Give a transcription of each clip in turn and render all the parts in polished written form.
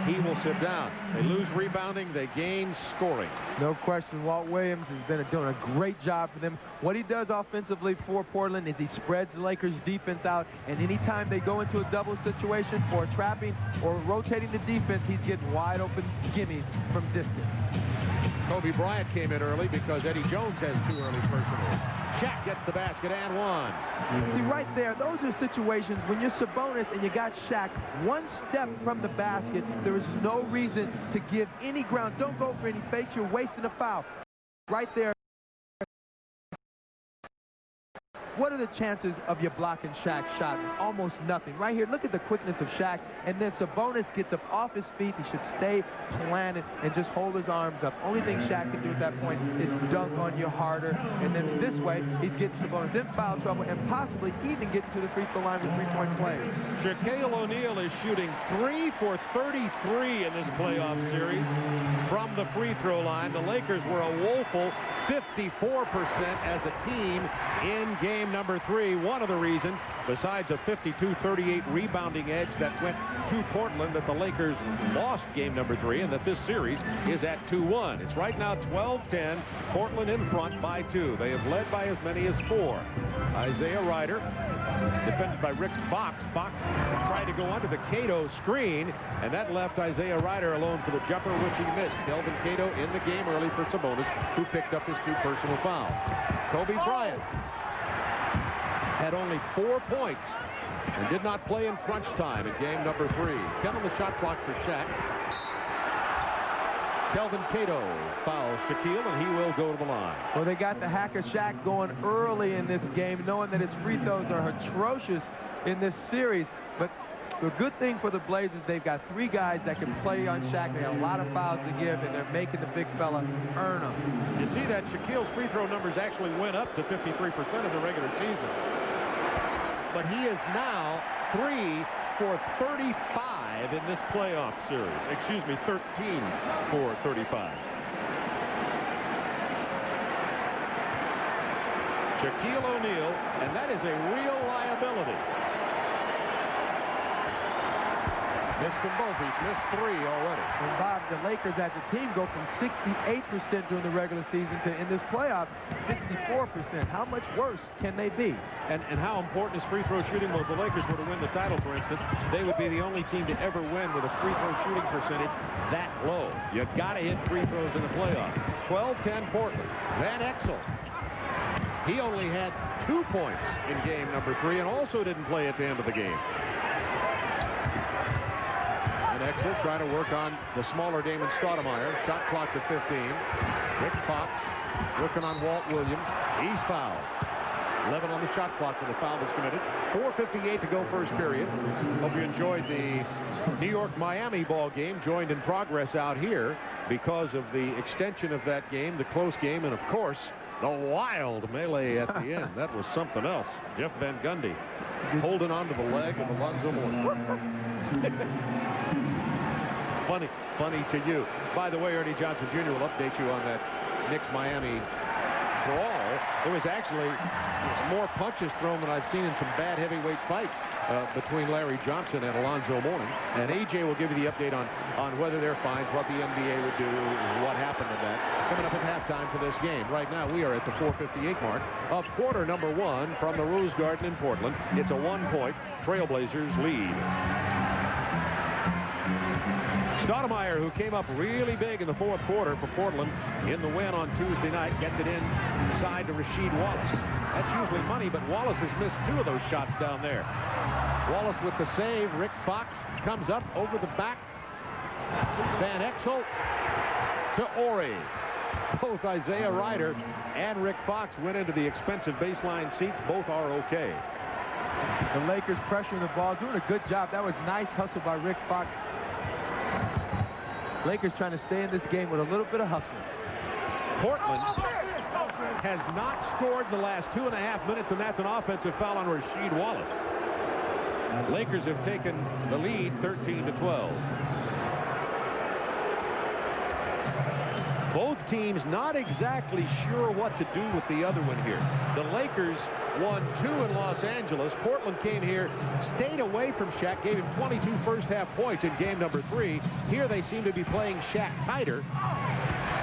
he will sit down. They lose rebounding, they gain scoring. No question, Walt Williams has been doing a great job for them. What he does offensively for Portland is he spreads the Lakers defense out, and anytime they go into a double situation or trapping or rotating the defense, he's getting wide open gimmies from distance. Kobe Bryant came in early because Eddie Jones has 2 early personals. Shaq gets the basket and one. See, right there, those are situations when you're Sabonis and you got Shaq one step from the basket, there is no reason to give any ground. Don't go for any fakes. You're wasting a foul. Right there. What are the chances of you blocking Shaq's shot? Almost nothing. Right here, look at the quickness of Shaq. And then Sabonis gets up off his feet. He should stay planted and just hold his arms up. Only thing Shaq can do at that point is dunk on you harder. And then this way, he's getting Sabonis in foul trouble and possibly even getting to the free throw line with 3-point plays. Shaquille O Neal is shooting 3 for 33 in this playoff series from the free throw line. The Lakers were a woeful 54% as a team in game number 3. One of the reasons, besides a 52-38 rebounding edge that went to Portland, that the Lakers lost game number 3 and that this series is at 2-1. It's right now 12-10, Portland in front by 2. They have led by as many as 4. Isaiah Ryder, defended by Rick Fox. Fox tried to go under the Cato screen, and that left Isaiah Ryder alone for the jumper, which he missed. Kelvin Cato in the game early for Sabonis, who picked up his 2 personal fouls. Kobe Bryant had only 4 points and did not play in crunch time in game number 3. 10 on the shot clock for Shaq. Kelvin Cato fouls Shaquille, and he will go to the line. Well, they got the hacker Shaq going early in this game, knowing that his free throws are atrocious in this series. But the good thing for the Blazers, they've got 3 guys that can play on Shaq. They have a lot of fouls to give, and they're making the big fella earn them. You see that Shaquille's free throw numbers actually went up to 53% in the regular season. But he is now 3 for 35 in this playoff series. Excuse me, 13 for 35. Shaquille O'Neal, and that is a real liability. Missed them both. He's missed 3 already. And Bob, the Lakers as a team go from 68% during the regular season to, in this playoff, 64%. How much worse can they be? And how important is free throw shooting? Well, if the Lakers were to win the title, for instance, they would be the only team to ever win with a free throw shooting percentage that low. You got to hit free throws in the playoffs. 12-10 Portland. Van Exel. He only had 2 points in game number 3 and also didn't play at the end of the game. Exel trying to work on the smaller Damon Stoudamire. Shot clock at 15. Rick Fox working on Walt Williams. He's fouled. 11 on the shot clock for the foul that's committed. 4:58 to go first period. Hope you enjoyed the New York-Miami ball game. Joined in progress out here because of the extension of that game, the close game, and of course the wild melee at the end. That was something else. Jeff Van Gundy holding on to the leg of Alonzo Mourning. Funny to you. By the way, Ernie Johnson Jr. will update you on that Knicks-Miami brawl. There was actually more punches thrown than I've seen in some bad heavyweight fights between Larry Johnson and Alonzo Mourning. And AJ will give you the update on whether they're fines, what the NBA would do, what happened to that. Coming up at halftime for this game. Right now, we are at the 4:58 mark of quarter number 1 from the Rose Garden in Portland. It's a 1-point Trailblazers lead. Stoudamire, who came up really big in the 4th quarter for Portland in the win on Tuesday night, gets it inside to Rasheed Wallace. That's usually money, but Wallace has missed 2 of those shots down there. Wallace with the save. Rick Fox comes up over the back. Van Exel to Ori. Both Isaiah Ryder and Rick Fox went into the expensive baseline seats. Both are okay. The Lakers pressuring the ball, doing a good job. That was nice hustle by Rick Fox. Lakers trying to stay in this game with a little bit of hustle. Portland has not scored in the last 2.5 minutes, and that's an offensive foul on Rasheed Wallace. Lakers have taken the lead 13-12. Both teams not exactly sure what to do with the other one here. The Lakers 1-2 in Los Angeles. Portland came here, stayed away from Shaq, gave him 22 first-half points in game number 3. Here they seem to be playing Shaq tighter,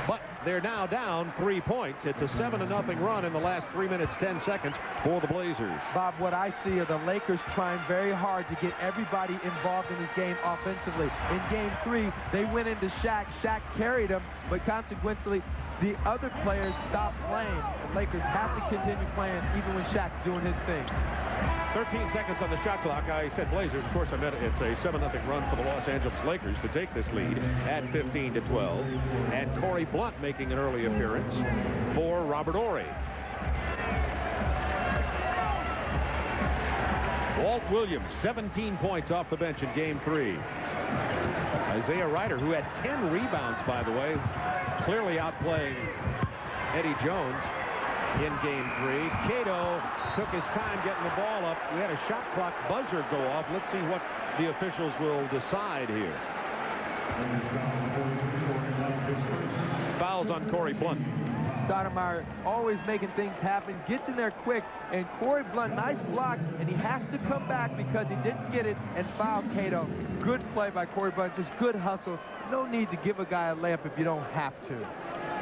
but they're now down 3 points. It's a 7-0 run in the last 3 minutes, 10 seconds for the Blazers. Bob, what I see are the Lakers trying very hard to get everybody involved in this game offensively. In game 3, they went into Shaq. Shaq carried him, but consequently, the other players stopped playing. The Lakers have to continue playing even when Shaq's doing his thing. 13 seconds on the shot clock. I said Blazers. Of course, I meant it's a 7-0 run for the Los Angeles Lakers to take this lead at 15-12. And Corey Blunt making an early appearance for Robert Horry. Walt Williams, 17 points off the bench in game 3. Isaiah Ryder, who had 10 rebounds, by the way, clearly outplaying Eddie Jones in game 3. Cato took his time getting the ball up. We had a shot clock buzzer go off. Let's see what the officials will decide here. Fouls on Corey Blunt. Stoudamire always making things happen, gets in there quick, and Corey Blunt, nice block, and he has to come back because he didn't get it and foul Cato. Good play by Corey Blunt, just good hustle. No need to give a guy a layup if you don't have to.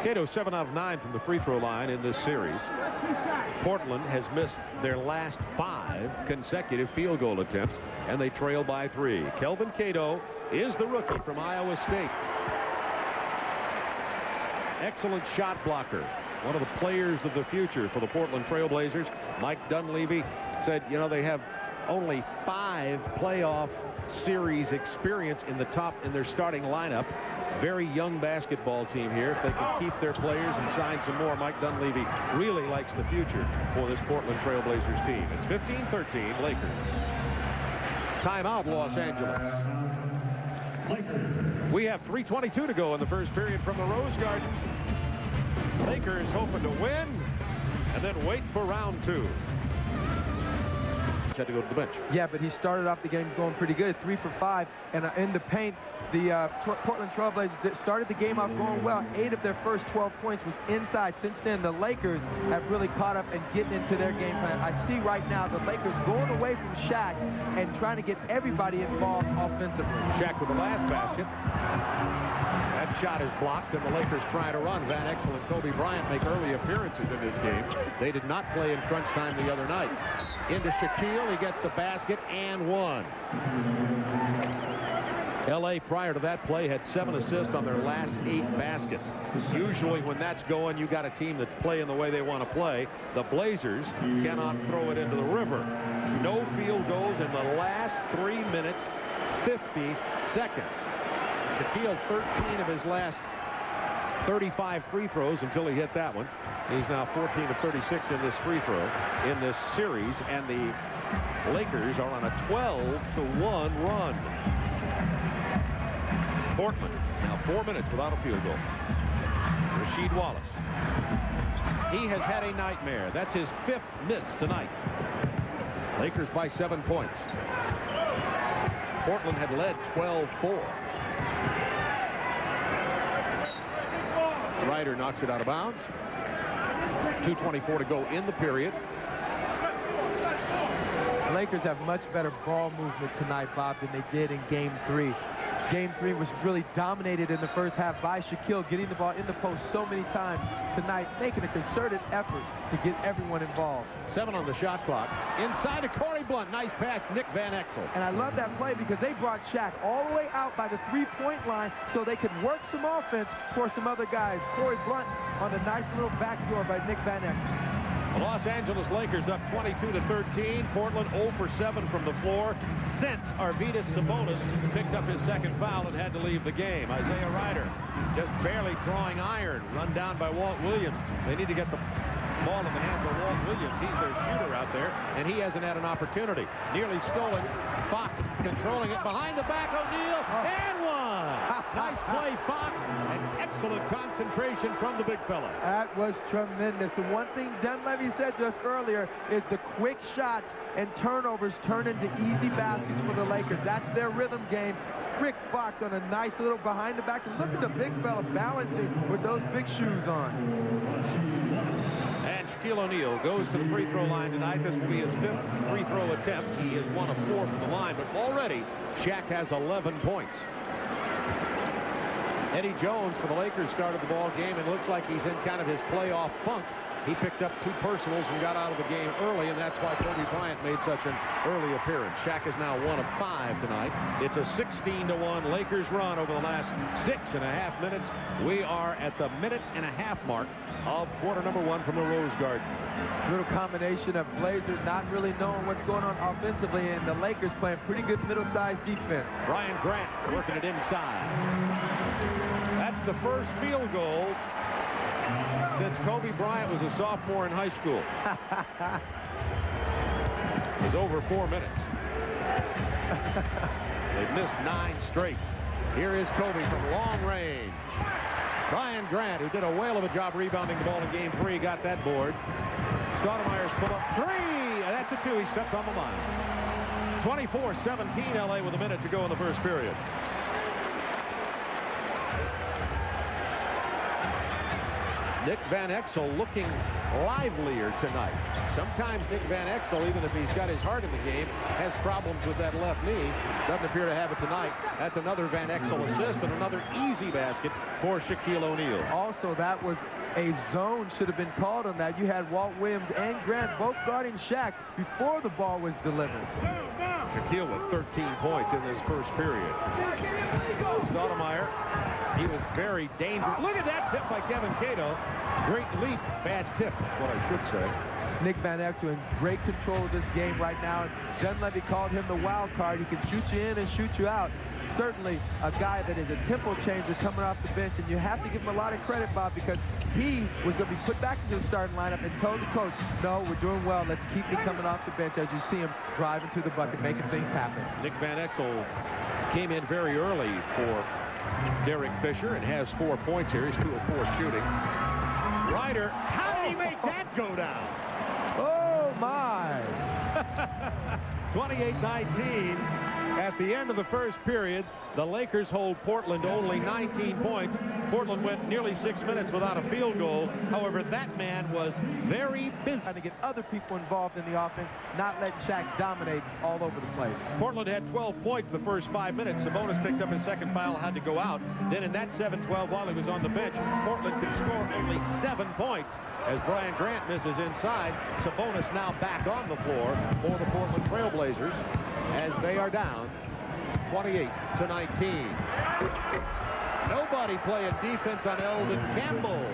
Cato 7 out of 9 from the free throw line in this series. Portland has missed their last 5 consecutive field goal attempts, and they trail by 3. Kelvin Cato is the rookie from Iowa State. Excellent shot blocker. One of the players of the future for the Portland Trail Blazers. Mike Dunleavy said, you know, they have only 5 playoff series experience in their starting lineup. Very young basketball team here. If they can keep their players and sign some more, Mike Dunleavy really likes the future for this Portland Trail Blazers team. It's 15-13 Lakers. Timeout, Los Angeles. We have 3:22 to go in the first period from the Rose Garden. Lakers hoping to win and then wait for round 2. Had to go to the bench. Yeah, but he started off the game going pretty good, 3 for 5, and in the paint, the Portland Trail Blazers started the game off going well. 8 of their first 12 points was inside. Since then, the Lakers have really caught up and getting into their game plan. I see right now the Lakers going away from Shaq and trying to get everybody involved offensively. Shaq with the last basket. That shot is blocked, and the Lakers try to run. Van Exel and Kobe Bryant make early appearances in this game. They did not play in crunch time the other night. Into Shaquille, he gets the basket and 1. L.A. prior to that play had 7 assists on their last 8 baskets. Usually when that's going, you got a team that's playing the way they want to play. The Blazers cannot throw it into the river. No field goals in the last 3 minutes, 50 seconds. Shaquille 13 of his last 35 free throws until he hit that one. He's now 14 of 36 in this free throw in this series, and the Lakers are on a 12-1 run. Portland now 4 minutes without a field goal. Rasheed Wallace. He has had a nightmare. That's his 5th miss tonight. Lakers by 7 points. Portland had led 12-4. Ryder knocks it out of bounds. 2:24 to go in the period. The Lakers have much better ball movement tonight, Bob, than they did in game 3. Game 3 was really dominated in the first half by Shaquille, getting the ball in the post so many times. Tonight, making a concerted effort to get everyone involved. 7 on the shot clock. Inside to Corey Blunt. Nice pass, Nick Van Exel. And I love that play because they brought Shaq all the way out by the 3-point line so they could work some offense for some other guys. Corey Blunt on a nice little backdoor by Nick Van Exel. The Los Angeles Lakers up 22-13. Portland 0 for 7 from the floor since Arvydas Sabonis picked up his second foul and had to leave the game. Isaiah Ryder just barely drawing iron, run down by Walt Williams. They need to get the ball in the hands of Walt Williams. He's their shooter out there, and he hasn't had an opportunity. Nearly stolen. Fox controlling it behind the back. O'Neal and 1. Nice play, Fox, and excellent concentration from the big fella. That was tremendous. The one thing Dunleavy said just earlier is the quick shots and turnovers turn into easy baskets for the Lakers. That's their rhythm game. Rick Fox on a nice little behind the back. And look at the big fella balancing with those big shoes on. And Shaquille O'Neal goes to the free throw line tonight. This will be his 5th free throw attempt. He is 1 of 4 from the line, but already Shaq has 11 points. Eddie Jones for the Lakers started the ball game, and looks like he's in kind of his playoff funk. He picked up 2 personals and got out of the game early, and that's why Kobe Bryant made such an early appearance. Shaq is now 1 of 5 tonight. It's a 16-1 Lakers run over the last 6.5 minutes. We are at the 1.5-minute mark of quarter number 1 from the Rose Garden. Little combination of Blazers not really knowing what's going on offensively, and the Lakers playing pretty good middle-sized defense. Brian Grant working it inside. That's the first field goal since Kobe Bryant was a sophomore in high school. It was over 4 minutes. They've missed 9 straight. Here is Kobe from long range. Brian Grant, who did a whale of a job rebounding the ball in game 3, got that board. Stoudamire's pull up 3, and that's a 2. He steps on the line. 24-17 LA with a minute to go in the first period. Nick Van Exel looking livelier tonight. Sometimes Nick Van Exel, even if he's got his heart in the game, has problems with that left knee. Doesn't appear to have it tonight. That's another Van Exel assist and another easy basket for Shaquille O'Neal. Also, that was a zone should have been called on that. You had Walt Williams and Grant both guarding Shaq before the ball was delivered. Shaquille with 13 points in this first period. Stoudamire, he was very dangerous. Look at that tip by Kelvin Cato. Great leap, bad tip, is what I should say. Nick Van Exel in great control of this game right now. Dunleavy called him the wild card. He can shoot you in and shoot you out. Certainly a guy that is a tempo changer coming off the bench, and you have to give him a lot of credit, Bob, because he was going to be put back into the starting lineup and told the coach, no, we're doing well. Let's keep me coming off the bench, as you see him driving to the bucket, making things happen. Nick Van Exel came in very early for Derek Fisher and has 4 points here. He's 2 of 4 shooting. Ryder, how did he make that go down? Oh, my. 28-19 at the end of the first period. The Lakers hold Portland only 19 points. Portland went nearly 6 minutes without a field goal. However, that man was very busy trying to get other people involved in the offense, not letting Shaq dominate all over the place. Portland had 12 points the first 5 minutes. Sabonis picked up his second foul, had to go out. Then in that 7-12 while he was on the bench, Portland could score only 7 points. As Brian Grant misses inside, Sabonis now back on the floor for the Portland Trailblazers as they are down 28-19. Nobody playing defense on Eldon Campbell.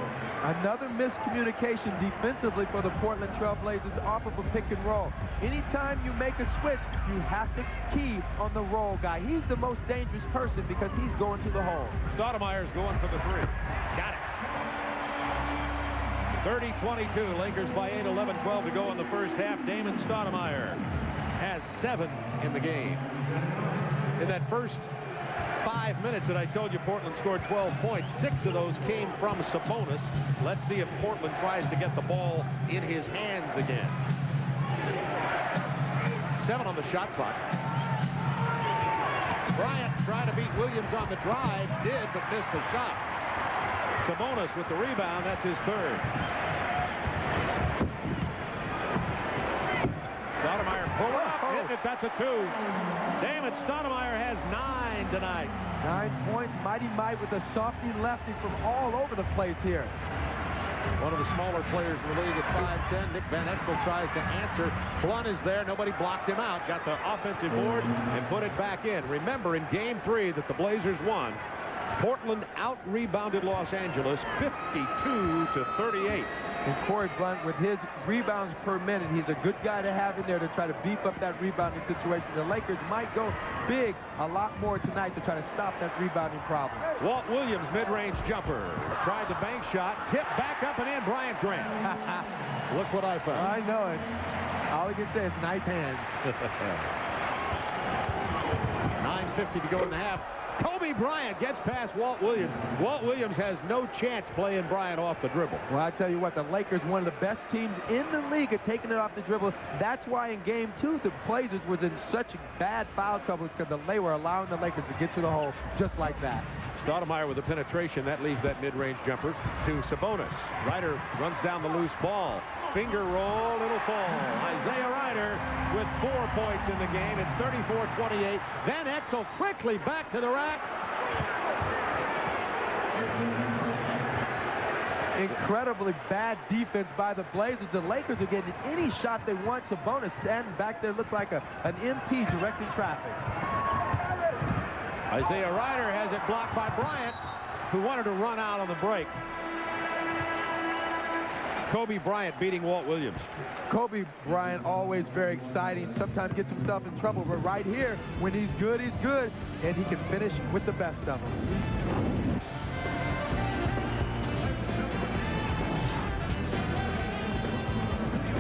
Another miscommunication defensively for the Portland Trailblazers off of a pick and roll. Anytime you make a switch, you have to key on the roll guy. He's the most dangerous person because he's going to the hole. Stoudamire's going for the 3. Got it. 30-22. Lakers by 8, 11-12 to go in the first half. Damon Stoudamire has 7 in the game. In that first 5 minutes that I told you Portland scored 12 points, 6 of those came from Sabonis. Let's see if Portland tries to get the ball in his hands again. 7 on the shot clock. Bryant trying to beat Williams on the drive, did, but missed the shot. Sabonis with the rebound, that's his 3rd. Stoudamire pull up, hitting it, that's a 2. Damon Stoudamire has 9 tonight. 9 points, Mighty Mike with a softy lefty from all over the place here. One of the smaller players in the league at 5'10". Nick Van Exel tries to answer. Blunt is there, nobody blocked him out. Got the offensive board and put it back in. Remember, in game 3 that the Blazers won, Portland out-rebounded Los Angeles 52-38. And Corey Blunt, with his rebounds per minute, he's a good guy to have in there to try to beef up that rebounding situation. The Lakers might go big a lot more tonight to try to stop that rebounding problem. Walt Williams, mid-range jumper. Tried the bank shot, tipped back up and in. Brian Grant. Look what I found. I know it. All I can say is nice hands. 9:50 to go in the half. Kobe Bryant gets past Walt Williams. Walt Williams has no chance playing Bryant off the dribble. Well, I tell you what, the Lakers, one of the best teams in the league at taking it off the dribble. That's why in game 2, the Blazers was in such bad foul trouble because they were allowing the Lakers to get to the hole just like that. Stoudamire with the penetration. That leaves that mid-range jumper to Sabonis. Ryder runs down the loose ball. finger roll, it'll fall. Isaiah Ryder with 4 points in the game. It's 34-28. Van Exel quickly back to the rack. Incredibly bad defense by the Blazers. The Lakers are getting any shot they want. Sabonis standing back there looks like an MP directing traffic. Isaiah Ryder has it blocked by Bryant, who wanted to run out on the break. Kobe Bryant beating Walt Williams. Kobe Bryant always very exciting. Sometimes gets himself in trouble, but right here, when he's good, and he can finish with the best of them.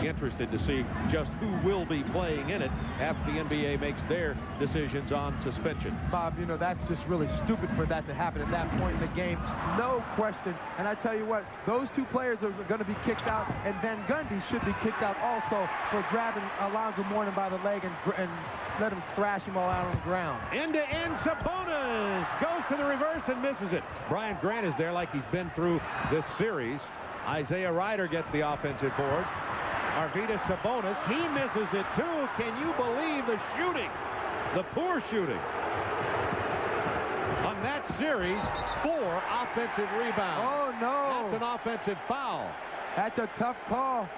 Interested to see just who will be playing in it after the NBA makes their decisions on suspension. Bob, you know, that's just really stupid for that to happen at that point in the game. No question. And I tell you what, those two players are going to be kicked out, and Van Gundy should be kicked out also for grabbing Alonzo Mourning by the leg and let him thrash him all out on the ground. End-to-end Sabonis goes to the reverse and misses it. Brian Grant is there like he's been through this series. Isaiah Ryder gets the offensive board. Arvydas Sabonis, he misses it too. Can you believe the shooting? The poor shooting. On that series, 4 offensive rebounds. Oh, no. That's an offensive foul. That's a tough call.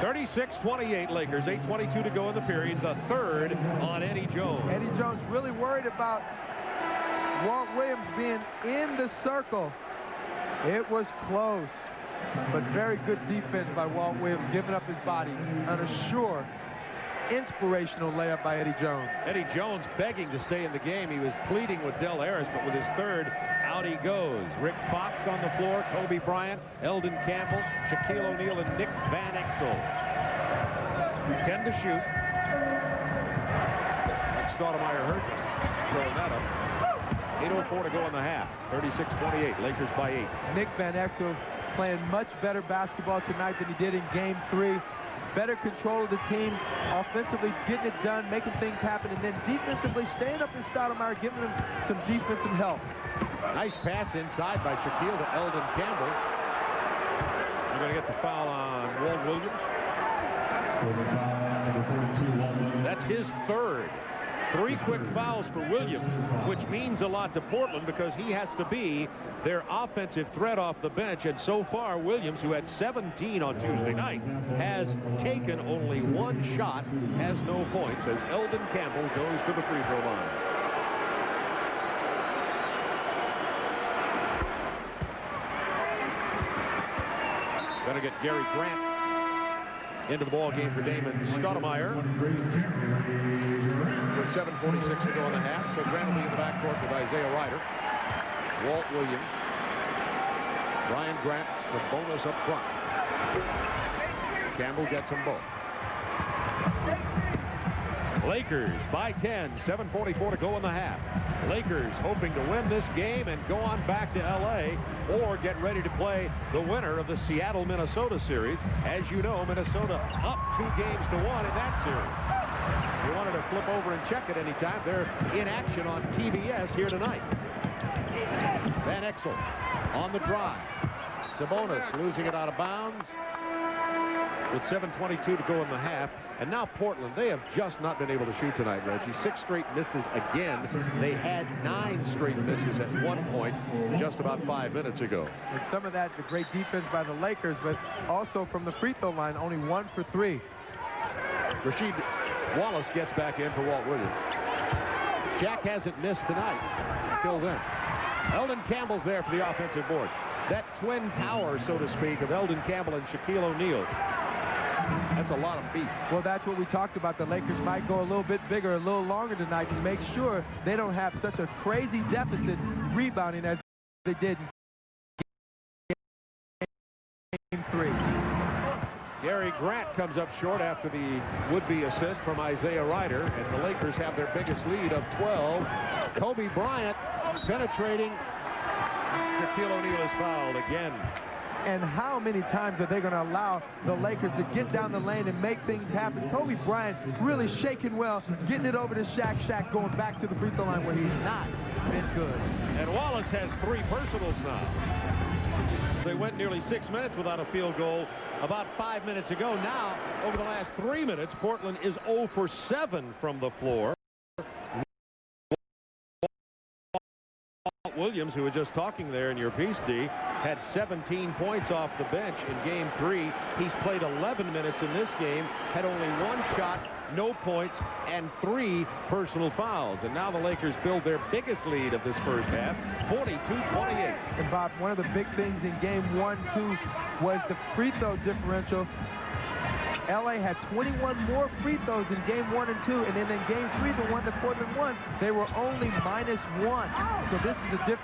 36-28 Lakers, 8:22 to go in the period. The third on Eddie Jones. Eddie Jones really worried about Walt Williams being in the circle. It was close, but very good defense by Walt Williams, giving up his body on a sure, inspirational layup by Eddie Jones. Eddie Jones begging to stay in the game. He was pleading with Del Harris, but with his third, out he goes. Rick Fox on the floor, Kobe Bryant, Eldon Campbell, Shaquille O'Neal, and Nick Van Exel. 10 to shoot. That's Stoudamire hurt, throwing that up. 8:04 to go in the half. 36-28. Lakers by 8. Nick Van Exel playing much better basketball tonight than he did in Game 3. Better control of the team. Offensively getting it done, making things happen, and then defensively staying up in Stoudamire, giving him some defensive help. Nice pass inside by Shaquille to Eldon Campbell. We're going to get the foul on Walt Williams. That's his third. 3 quick fouls for Williams, which means a lot to Portland because he has to be their offensive threat off the bench. And so far, Williams, who had 17 on Tuesday night, has taken only 1 shot, has no points, as Eldon Campbell goes to the free throw line. Going to get Gary Grant into the ball game for Damon Stoudamire. With 7:46 to go in the half, so Grant will be in the backcourt with Isaiah Ryder, Walt Williams, Brian Grant, the bonus up front. Campbell gets them both. Lakers by 10, 7:44 to go in the half. Lakers hoping to win this game and go on back to L.A. or get ready to play the winner of the Seattle-Minnesota series. As you know, Minnesota up 2 games to 1 in that series. If you wanted to flip over and check it anytime, they're in action on TBS here tonight. Van Exel on the drive. Sabonis losing it out of bounds with 7:22 to go in the half. And now Portland, they have just not been able to shoot tonight, Reggie. 6 straight misses again. They had 9 straight misses at one point just about 5 minutes ago. And some of that, the great defense by the Lakers, but also from the free throw line, only 1 for 3. Rasheed Wallace gets back in for Walt Williams. Shaq hasn't missed tonight until then. Eldon Campbell's there for the offensive board. That twin tower, so to speak, of Eldon Campbell and Shaquille O'Neal. That's a lot of beef. Well, that's what we talked about. The Lakers might go a little bit bigger, a little longer tonight to make sure they don't have such a crazy deficit rebounding as they did in Game 3. Gary Grant comes up short after the would-be assist from Isaiah Ryder, and the Lakers have their biggest lead of 12. Kobe Bryant penetrating. Shaquille O'Neal is fouled again. And how many times are they going to allow the Lakers to get down the lane and make things happen? Kobe Bryant really shaking well, getting it over to Shaq. Shaq going back to the free throw line where he's not been good. And Wallace has 3 personals now. They went nearly 6 minutes without a field goal about 5 minutes ago. Now, over the last 3 minutes, Portland is 0 for 7 from the floor. Walt Williams, who was just talking there in your piece, D, had 17 points off the bench in Game 3. He's played 11 minutes in this game, had only 1 shot, no points, and 3 personal fouls. And now the Lakers build their biggest lead of this first half, 42-28. And Bob, one of the big things in Game 1-2 was the free throw differential. LA had 21 more free throws in Game 1 and 2, and then in Game 3, the one that Portland won, they were only -1. So this is a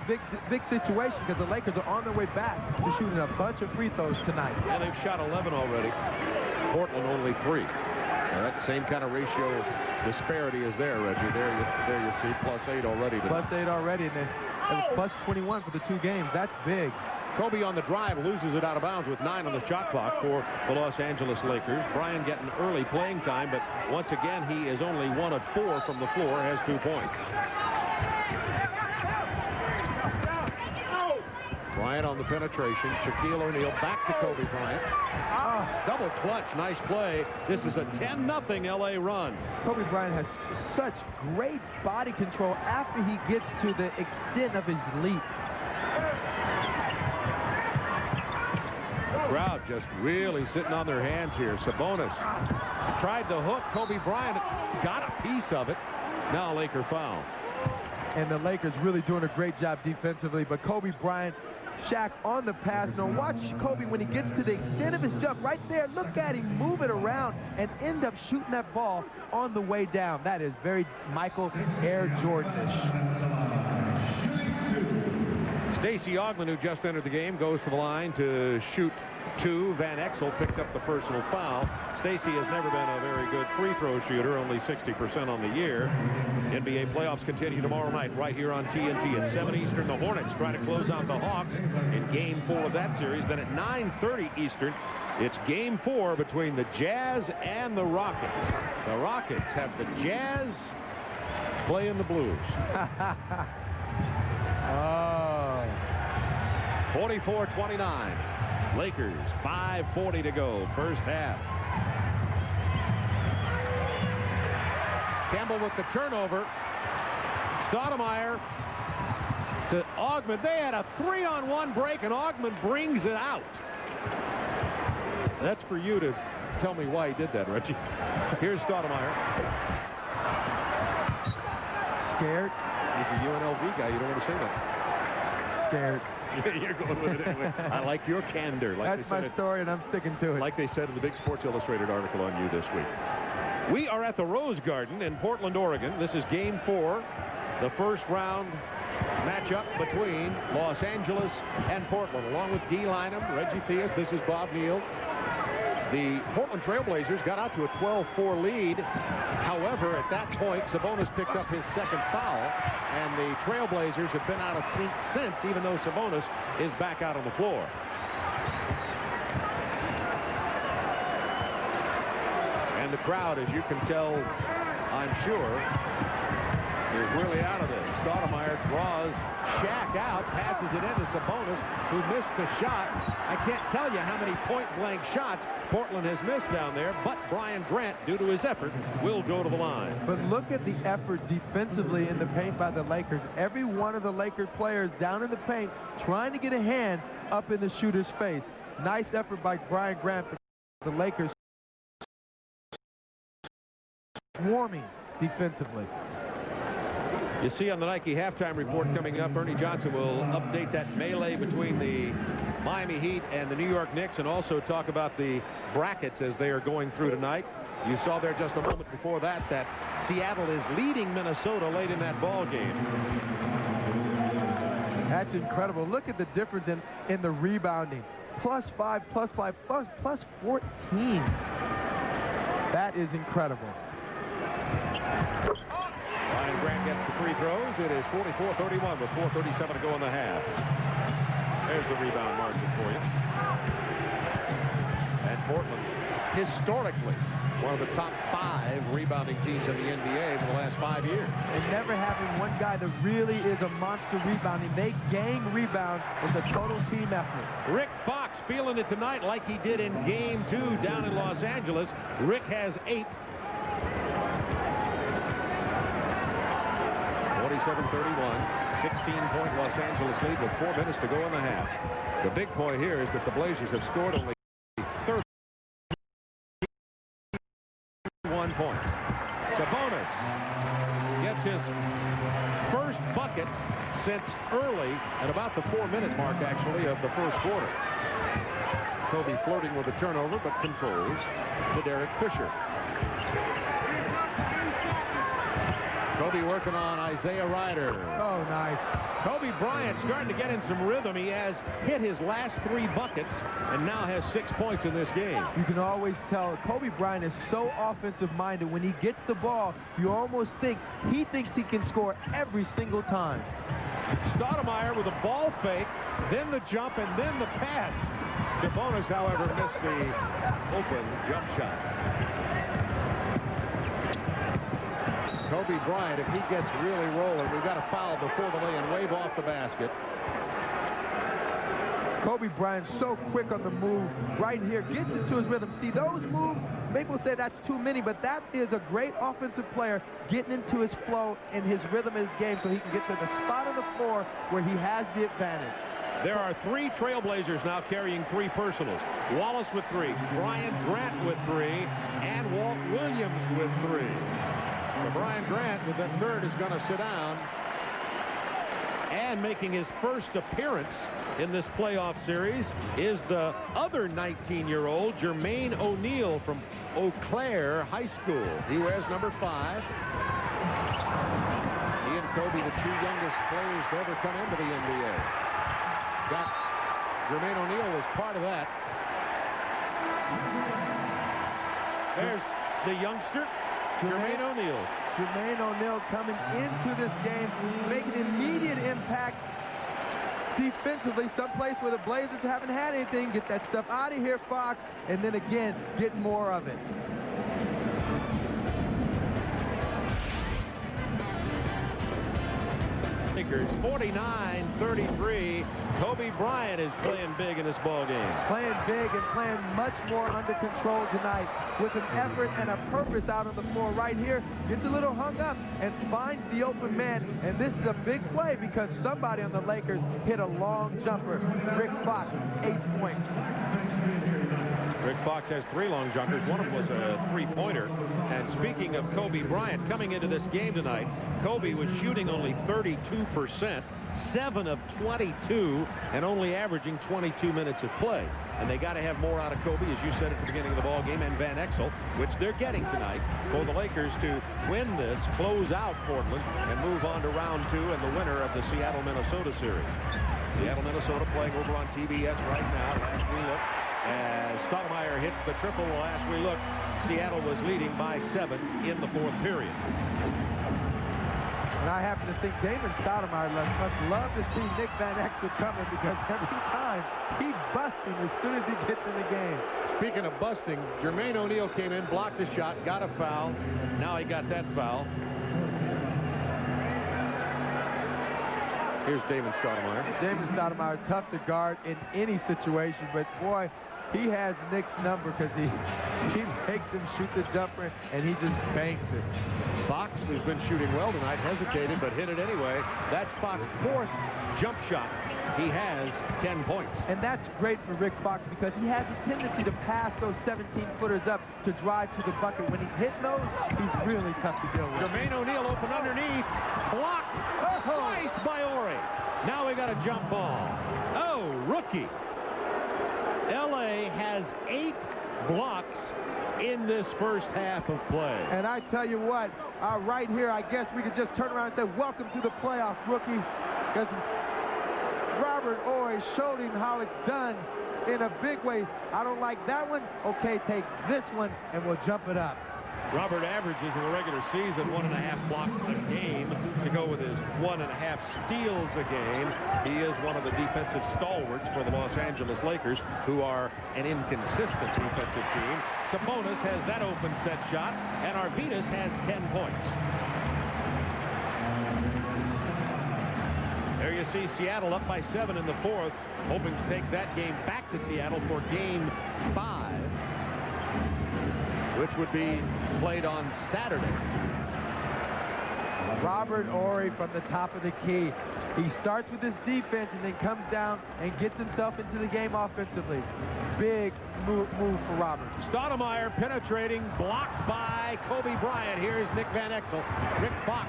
big situation because the Lakers are on their way back to shooting a bunch of free throws tonight. And they've shot 11 already. Portland only 3. Now that same kind of ratio disparity is there, Reggie. There you see +8 already. +8 already, and then it was +21 for the 2 games. That's big. Kobe on the drive loses it out of bounds with 9 on the shot clock for the Los Angeles Lakers. Brian getting early playing time, but once again he is only 1 of 4 from the floor, has 2 points. Bryant on the penetration. Shaquille O'Neal back to Kobe Bryant. Double clutch, nice play. This is a 10-0 LA run. Kobe Bryant has such great body control after he gets to the extent of his leap. Crowd just really sitting on their hands here. Sabonis tried to hook. Kobe Bryant got a piece of it. Now a Laker foul. And the Lakers really doing a great job defensively, but Kobe Bryant, Shaq on the pass. Now watch Kobe when he gets to the extent of his jump right there. Look at him move it around and end up shooting that ball on the way down. That is very Michael Air Jordan-ish. Stacey Augmon, who just entered the game, goes to the line to shoot 2. Van Exel picked up the personal foul. Stacey has never been a very good free throw shooter, only 60% on the year. NBA playoffs continue tomorrow night right here on TNT at 7 Eastern. The Hornets try to close out the Hawks in Game 4 of that series. Then at 9:30 Eastern, it's Game 4 between the Jazz and the Rockets. The Rockets have the Jazz playing the Blues. 44-29. Lakers, 5:40 to go, first half. Campbell with the turnover. Stoudamire to Augmon. They had a 3-on-1 break, and Augmon brings it out. That's for you to tell me why he did that, Reggie. Here's Stoudamire. Scared? He's a UNLV guy. You don't want to say that. Scared. You're going with it anyway. I like your candor. Like that's my story, and I'm sticking to it. Like they said in the big Sports Illustrated article on you this week. We are at the Rose Garden in Portland, Oregon. This is Game 4, the first round matchup between Los Angeles and Portland. Along with D. Lynam, Reggie Theus, this is Bob Neal. The Portland Trailblazers got out to a 12-4 lead. However, at that point, Sabonis picked up his second foul, and the Trailblazers have been out of sync since, even though Sabonis is back out on the floor. And the crowd, as you can tell, I'm sure, is really out of this. Stoudamire draws Shaq out, passes it into Sabonis, who missed the shot. I can't tell you how many point-blank shots Portland has missed down there, but Brian Grant, due to his effort, will go to the line. But look at the effort defensively in the paint by the Lakers. Every one of the Lakers players down in the paint trying to get a hand up in the shooter's face. Nice effort by Brian Grant for the Lakers. Swarming defensively. You see on the Nike halftime report coming up, Ernie Johnson will update that melee between the Miami Heat and the New York Knicks, and also talk about the brackets as they are going through tonight. You saw there just a moment before that Seattle is leading Minnesota late in that ball game. That's incredible. Look at the difference in the rebounding. +5, +5, +14. That is incredible. Brian Grant gets the free throws. It is 44-31 with 4:37 to go in the half. There's the rebound margin for you. And Portland, historically, one of the top 5 rebounding teams in the NBA for the last 5 years. And never having one guy that really is a monster rebounding. They gang rebound with a total team effort. Rick Fox feeling it tonight like he did in Game 2 down in Los Angeles. Rick has 8. 47-31, 16-point Los Angeles lead with 4 minutes to go in the half. The big point here is that the Blazers have scored only 31 points. Sabonis gets his first bucket since early at about the 4-minute mark, actually, of the first quarter. Kobe flirting with a turnover, but controls to Derek Fisher. Kobe working on Isaiah Ryder. Oh, nice. Kobe Bryant starting to get in some rhythm. He has hit his last 3 buckets and now has 6 points in this game. You can always tell Kobe Bryant is so offensive-minded. When he gets the ball, you almost think he thinks he can score every single time. Stoudamire with a ball fake, then the jump, and then the pass. Sabonis, however, missed the open jump shot. Kobe Bryant, if he gets really rolling, we've got a foul before the lay and wave off the basket. Kobe Bryant so quick on the move right here, gets into his rhythm. See, those moves, people say that's too many, but that is a great offensive player getting into his flow and his rhythm of his game so he can get to the spot on the floor where he has the advantage. There are 3 Trailblazers now carrying 3 personals. Wallace with 3, Brian Grant with 3, and Walt Williams with 3. So Brian Grant with that third is going to sit down. And making his first appearance in this playoff series is the other 19-year-old, Jermaine O'Neal from Eau Claire High School. He wears number 5. He and Kobe, the 2 youngest players to ever come into the NBA. Got Jermaine O'Neal was part of that. There's the youngster, Jermaine O'Neal. Jermaine O'Neal coming into this game, making immediate impact defensively, someplace where the Blazers haven't had anything. Get that stuff out of here, Fox, and then again, get more of it. Lakers 49-33. Kobe Bryant is playing big in this ball game. Playing big and playing much more under control tonight with an effort and a purpose out on the floor right here. Gets a little hung up and finds the open man. And this is a big play because somebody on the Lakers hit a long jumper. Rick Fox, 8 points. Rick Fox has 3 long jumpers. One of them was a 3-pointer. And speaking of Kobe Bryant, coming into this game tonight, Kobe was shooting only 32%, 7 of 22, and only averaging 22 minutes of play. And they got to have more out of Kobe, as you said at the beginning of the ball game, and Van Exel, which they're getting tonight for the Lakers to win this, close out Portland, and move on to round 2 and the winner of the Seattle-Minnesota series. Seattle-Minnesota playing over on TBS right now. Last we look, as Stoudamire hits the triple, last we look, Seattle was leading by 7 in the 4th period. And I happen to think Damon Stoudamire must love to see Nick Van Exel coming because every time he busts him as soon as he gets in the game. Speaking of busting, Jermaine O'Neal came in, blocked a shot, got a foul. Now he got that foul. Here's Damon Stoudamire. Damon Stoudamire, tough to guard in any situation, but boy, he has Nick's number because he makes him shoot the jumper and he just banks it. Fox, who's been shooting well tonight, hesitated but hit it anyway. That's Fox's 4th jump shot. He has 10 points. And that's great for Rick Fox because he has a tendency to pass those 17-footers up to drive to the bucket. When he's hitting those, he's really tough to deal with. Jermaine O'Neal open underneath, blocked twice by Ori. Now we got a jump ball. Oh, rookie. LA has 8 blocks in this first half of play. And I tell you what, right here, I guess we could just turn around and say, welcome to the playoffs, rookie. Because Robert Horry showed him how it's done in a big way. I don't like that one. Okay, take this one, and we'll jump it up. Robert averages in the regular season 1.5 blocks a game. to go with his 1.5 steals a game. He is one of the defensive stalwarts for the Los Angeles Lakers, who are an inconsistent defensive team. Sabonis has that open set shot, and Arvydas has 10 points. There you see Seattle up by 7 in the fourth, hoping to take that game back to Seattle for game 5, which would be played on Saturday. Robert Horry from the top of the key. He starts with his defense and then comes down and gets himself into the game offensively. Big move for Robert. Stoudamire penetrating, blocked by Kobe Bryant. Here's Nick Van Exel. Rick Fox.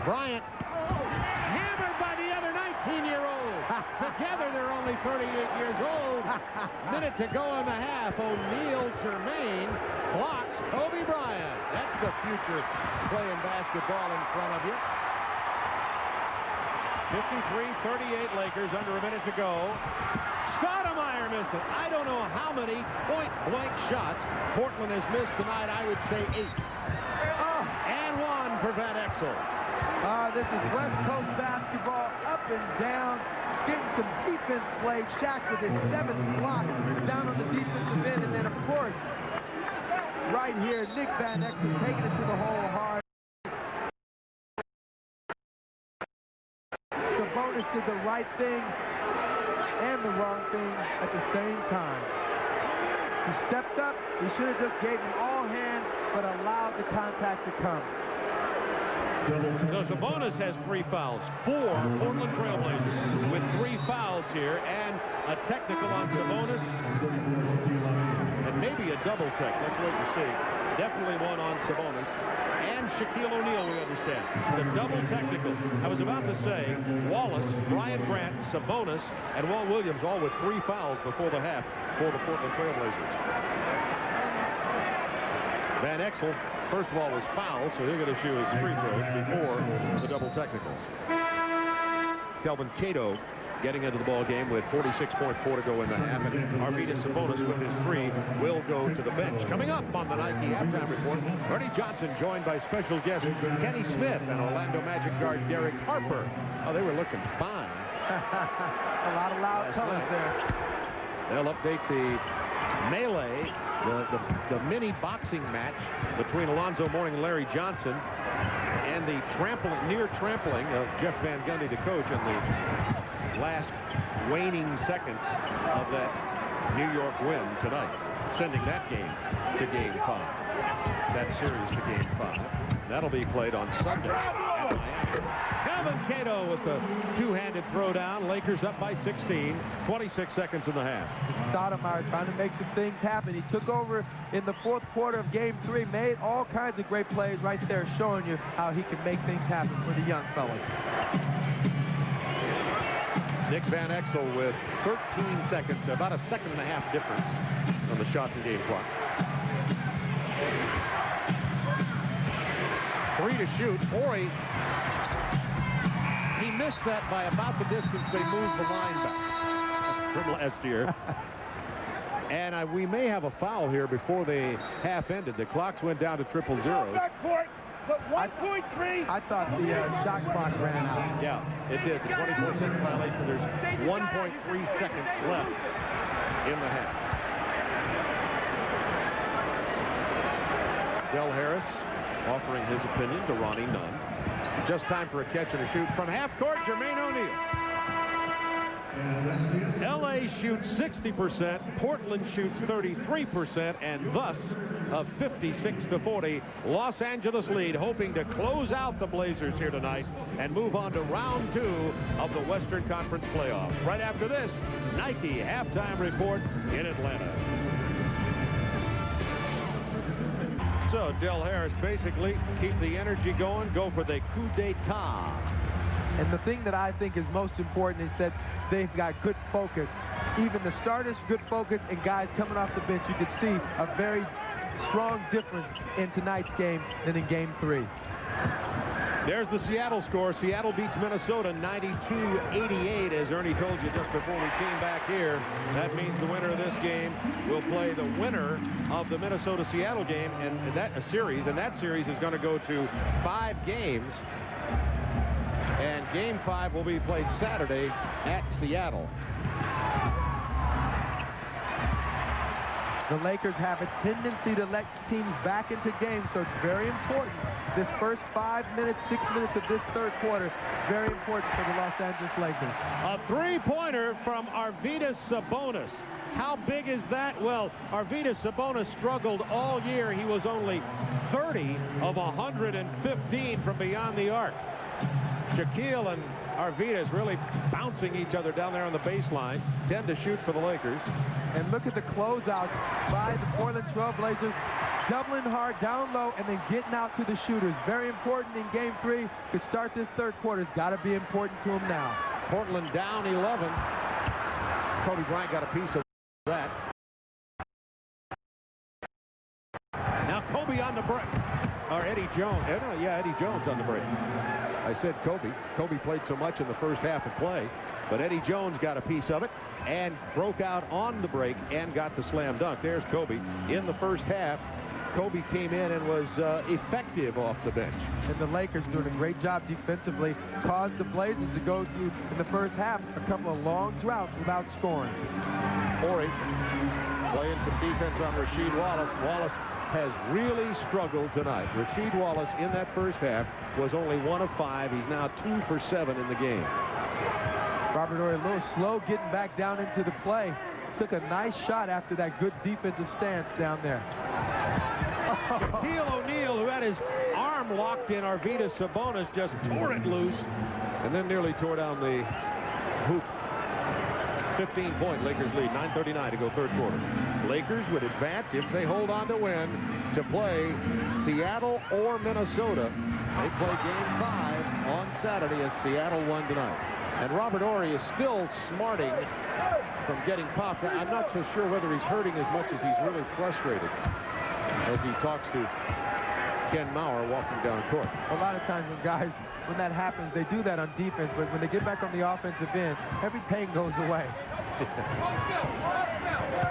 Bryant hammered by the other 19-year-old. Together they're only 38 years old. Minute to go in the half. O'Neal Jermaine blocks Kobe Bryant. That's the future playing basketball in front of you. 53-38 Lakers, under a minute to go. Stoudamire missed it. I don't know how many point-blank shots Portland has missed tonight. I would say 8. Oh, and 1 for Van Exel. This is West Coast basketball, up and down, getting some defense play. Shaq with his 7th block down on the defensive end, and then, of course, right here, Nick Van Exel taking it to the hole hard. Sabonis did the right thing and the wrong thing at the same time. He stepped up. He should have just gave him all hand, but allowed the contact to come. So Sabonis has 3 fouls. 4 Portland Trailblazers with 3 fouls here, and a technical on Sabonis, and maybe a double tech. Let's wait and see. Definitely one on Sabonis and Shaquille O Neal, we understand. It's a double technical. I was about to say Wallace, Brian Grant, Sabonis, and Walt Williams all with 3 fouls before the half for the Portland Trailblazers. Van Exel, first of all, was fouled, so he'll get to shoot his free throws before the double technicals. Kelvin Cato getting into the ball game with 46.4 to go in the half, and Arvydas Sabonis with his 3 will go to the bench. Coming up on the Nike halftime report, Ernie Johnson joined by special guest Kenny Smith and Orlando Magic guard Derek Harper. Oh, they were looking fine. A lot of loud colors there. They'll update the melee, the mini boxing match between Alonzo Mourning and Larry Johnson, and the near trampling of Jeff Van Gundy, the coach, in the last waning seconds of that New York win tonight, sending that game to game 5. That series to game 5. That'll be played on Sunday. Kelvin Cato with the 2-handed throwdown. Lakers up by 16. 26 seconds in the half. Stoudamire trying to make some things happen. He took over in the 4th quarter of game 3, made all kinds of great plays right there, showing you how he can make things happen for the young fellas. Nick Van Exel with 13 seconds, about a 1.5 second difference on the shot and game clock. 3 to shoot. Horry, he missed that by about the distance they moved the line back from last year. And we may have a foul here before the half ended. The clocks went down to 0-0. But 1.3. I thought the shot clock ran out. Yeah, it did. The 24-second violation. There's 1.3 seconds left in the half. Del Harris offering his opinion to Ronnie Nunn. Just time for a catch and a shoot from half court. Jermaine O'Neal. LA shoots 60%, Portland shoots 33%, and thus a 56-40 Los Angeles lead, hoping to close out the Blazers here tonight and move on to round 2 of the Western Conference playoffs. Right after this, Nike halftime report in Atlanta. So Del Harris basically keep the energy going, go for the coup d'etat. And the thing that I think is most important is that they've got good focus. Even the starters, good focus, and guys coming off the bench, you could see a very strong difference in tonight's game than in game 3. There's the Seattle score. Seattle beats Minnesota 92-88, as Ernie told you just before we came back here. That means the winner of this game will play the winner of the Minnesota-Seattle game, and that series is going to go to 5 games. And Game 5 will be played Saturday at Seattle. The Lakers have a tendency to let teams back into games, so it's very important. This first 5 minutes, 6 minutes of this third quarter, very important for the Los Angeles Lakers. A three-pointer from Arvydas Sabonis. How big is that? Well, Arvydas Sabonis struggled all year. He was only 30 of 115 from beyond the arc. Shaquille and Arvydas really bouncing each other down there on the baseline. 10 to shoot for the Lakers. And look at the closeout by the Portland Trail Blazers. Doubling hard down low and then getting out to the shooters. Very important in Game 3 to start this third quarter. It's got to be important to them now. Portland down 11. Kobe Bryant got a piece of that. Now Kobe on the break. Or Eddie Jones. Yeah, Eddie Jones on the break. I said Kobe. Kobe played so much in the first half of play, but Eddie Jones got a piece of it and broke out on the break and got the slam dunk. There's Kobe. In the first half, Kobe came in and was effective off the bench. And the Lakers doing a great job defensively, caused the Blazers to go through, in the first half, a couple of long droughts without scoring. Horry playing some defense on Rasheed Wallace. Wallace has really struggled tonight. Rasheed Wallace in that first half was only 1 of 5. He's now 2 for 7 in the game. Robert Horry a little slow getting back down into the play. Took a nice shot after that good defensive stance down there. Shaquille O Neal, who had his arm locked in Arvydas Sabonis, just tore it loose and then nearly tore down the hoop. 15-point Lakers lead, 9:39 to go third quarter. Lakers would advance if they hold on to win to play Seattle or Minnesota. They play Game 5 on Saturday as Seattle won tonight. And Robert Horry is still smarting from getting popped. I'm not so sure whether he's hurting as much as he's really frustrated as he talks to Ken Maurer walking down court. A lot of times when that happens, they do that on defense, but when they get back on the offensive end, every pain goes away.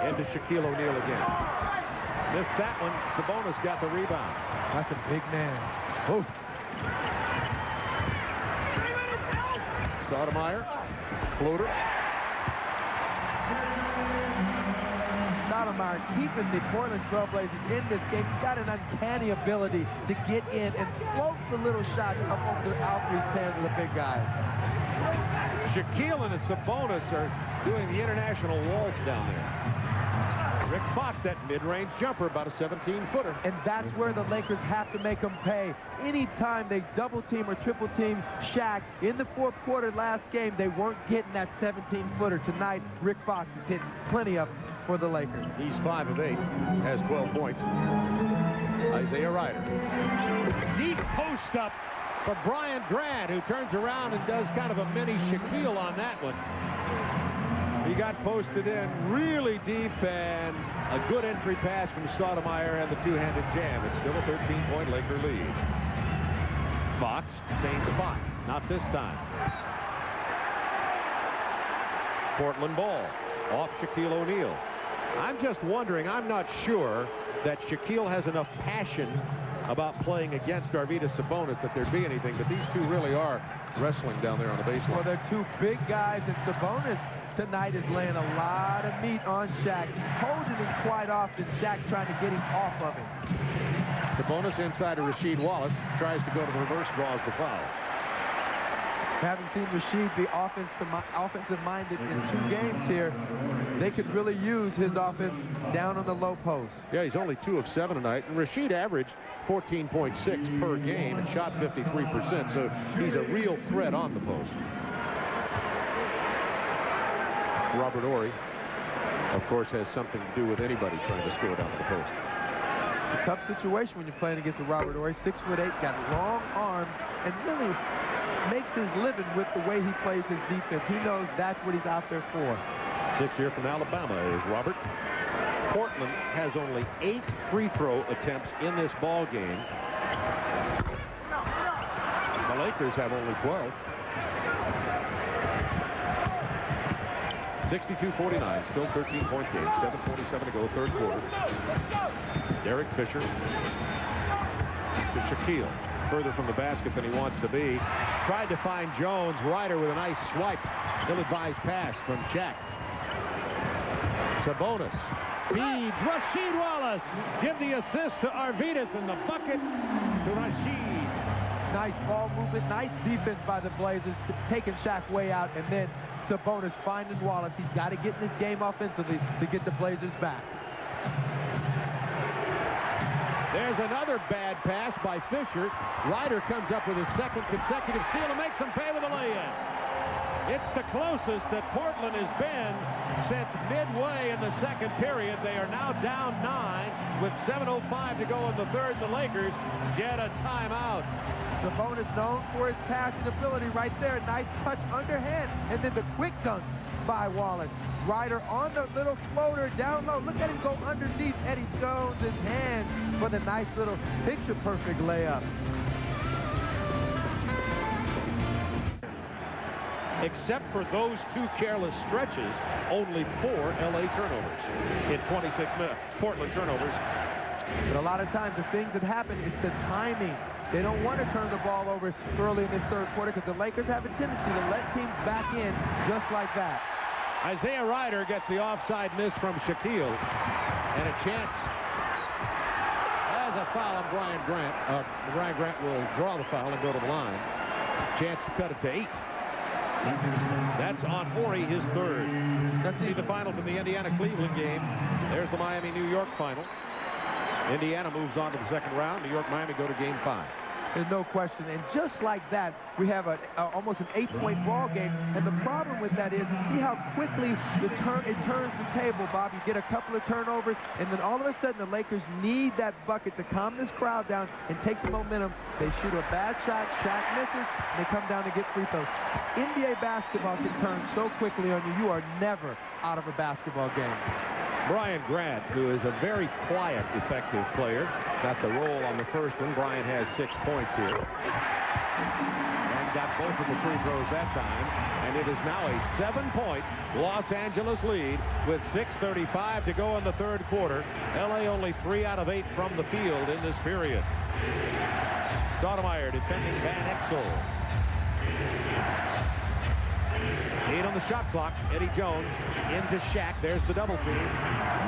Into Shaquille O'Neal again. Missed that one. Sabonis got the rebound. That's a big man. Oof. Stoudamire, floater. Stoudamire keeping the Portland Trail Blazers in this game. He's got an uncanny ability to get in and float the little shot up over the Alfred's hands of the big guy. Shaquille and Sabonis are doing the international waltz down there. Rick Fox, that mid-range jumper, about a 17-footer. And that's where the Lakers have to make them pay. Anytime they double-team or triple-team Shaq in the fourth quarter last game, they weren't getting that 17-footer. Tonight, Rick Fox has hit plenty of them for the Lakers. He's 5 of 8, has 12 points. Isaiah Ryder. Deep post up for Brian Grant, who turns around and does kind of a mini Shaquille on that one. He got posted in really deep, and a good entry pass from Stoudamire and the two-handed jam. It's still a 13-point Laker lead. Fox, same spot. Not this time. Portland ball. Off Shaquille O'Neal. I'm just wondering, I'm not sure that Shaquille has enough passion about playing against Arvydas Sabonis that there'd be anything, but these two really are wrestling down there on the baseline. Well, they're two big guys, and Sabonis tonight is laying a lot of meat on Shaq. Holding him quite often. Shaq trying to get him off of him. Sabonis inside of Rasheed Wallace, tries to go to the reverse, draws the foul. Haven't seen Rasheed be offensive-minded in 2 games here. They could really use his offense down on the low post. Yeah, he's only 2 of 7 tonight, and Rasheed averaged 14.6 per game and shot 53%, so he's a real threat on the post. Robert Horry, of course, has something to do with anybody trying to score down the post. It's a tough situation when you're playing against a Robert Horry, 6'8", got long arms, and really makes his living with the way he plays his defense. He knows that's what he's out there for. 6-year from Alabama is Robert. Portland has only 8 free throw attempts in this ball game. Lakers have only 12. 62-49, still 13-point game. 7:47 to go, third quarter. Derek Fisher to Shaquille. Further from the basket than he wants to be. Tried to find Jones. Ryder with a nice swipe. Ill-advised pass from Shaq. Sabonis feeds Rasheed Wallace. Give the assist to Arvydas and the bucket to Rasheed. Nice ball movement, nice defense by the Blazers, taking Shaq way out, and then Sabonis finding Wallace. He's got to get in this game offensively to get the Blazers back. There's another bad pass by Fisher. Ryder comes up with his second consecutive steal and makes them pay with a lay-in. It's the closest that Portland has been since midway in the second period. They are now down 9 with 7:05 to go in the third. The Lakers get a timeout. Sabonis known for his passing ability right there. Nice touch underhand. And then the quick dunk by Wallace. Ryder on the little floater down low. Look at him go underneath Eddie Jones' hand for the nice little picture-perfect layup. Except for those two careless stretches, only 4 L.A. turnovers in 26 minutes. Portland turnovers. But a lot of times the things that happen, it's the timing. They don't want to turn the ball over early in this third quarter because the Lakers have a tendency to let teams back in just like that. Isaiah Ryder gets the offside miss from Shaquille. And a chance. As a foul on Brian Grant. Brian Grant will draw the foul and go to the line. Chance to cut it to 8. That's on Horry, his third. Let's see the final from the Indiana-Cleveland game. There's the Miami-New York final. Indiana moves on to the second round. New York, Miami go to game 5. There's no question. And just like that, we have almost an 8-point ball game. And the problem with that is, see how quickly it turns the table, Bob. You get a couple of turnovers, and then all of a sudden the Lakers need that bucket to calm this crowd down and take the momentum. They shoot a bad shot, Shaq misses, and they come down to get free throws. NBA basketball can turn so quickly on you. You are never out of a basketball game. Brian Grant, who is a very quiet, effective player, got the roll on the first one. Brian has 6 points here. And got both of the free throws that time. And it is now a 7-point Los Angeles lead with 6:35 to go in the third quarter. L.A. only 3 out of 8 from the field in this period. Stoudamire defending Van Exel. 8 on the shot clock. Eddie Jones into Shaq. There's the double team.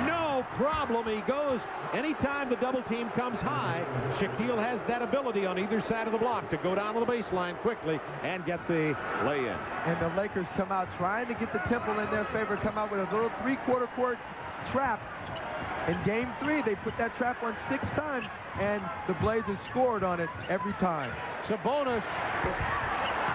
No problem. He goes anytime the double team comes high. Shaquille has that ability on either side of the block to go down to the baseline quickly and get the lay-in. And the Lakers come out trying to get the tempo in their favor. Come out with a little three-quarter court trap. In game 3, they put that trap on 6 times, and the Blazers scored on it every time. Sabonis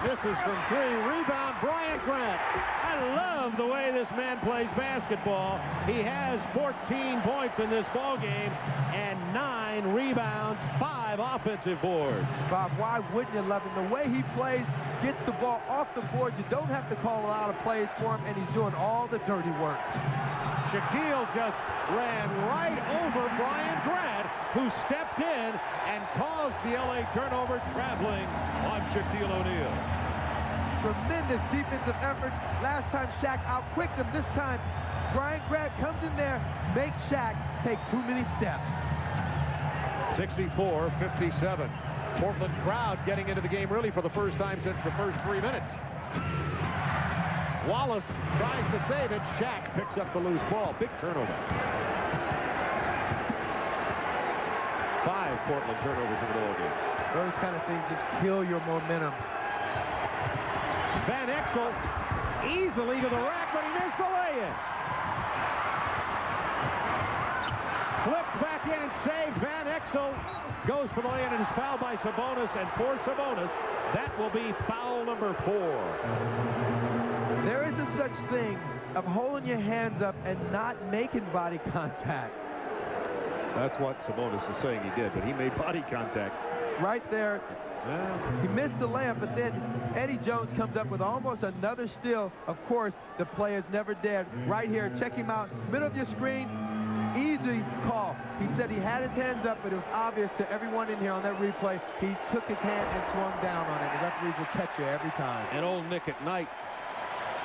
misses from 3. Rebound, Brian Grant. I love the way this man plays basketball. He has 14 points in this ball game and 9 rebounds, 5 offensive boards. Bob, why wouldn't you love him? The way he plays, gets the ball off the board. You don't have to call a lot of plays for him, and he's doing all the dirty work. Shaquille just ran right over Brian Grant, who stepped in and caused the L.A. turnover, traveling on Shaquille O'Neal. Tremendous defensive effort. Last time Shaq outquicked him. This time Brian Grant comes in there, makes Shaq take too many steps. 64-57. Portland crowd getting into the game really for the first time since the first 3 minutes. Wallace tries to save it. Shaq picks up the loose ball. Big turnover. 5 Portland turnovers in the ball game. Those kind of things just kill your momentum. Van Exel easily to the rack, but he missed the lay-in. Flipped back in and saved. Van Exel goes for the lay-in and is fouled by Sabonis. And for Sabonis, that will be foul number 4. There is a such thing of holding your hands up and not making body contact. That's what Sabonis is saying he did, but he made body contact. Right there. He missed the layup, but then Eddie Jones comes up with almost another steal. Of course, the play is never dead. Right here, check him out. Middle of your screen. Easy call. He said he had his hands up, but it was obvious to everyone in here on that replay. He took his hand and swung down on it. The referees will catch you every time. And old Nick at Night,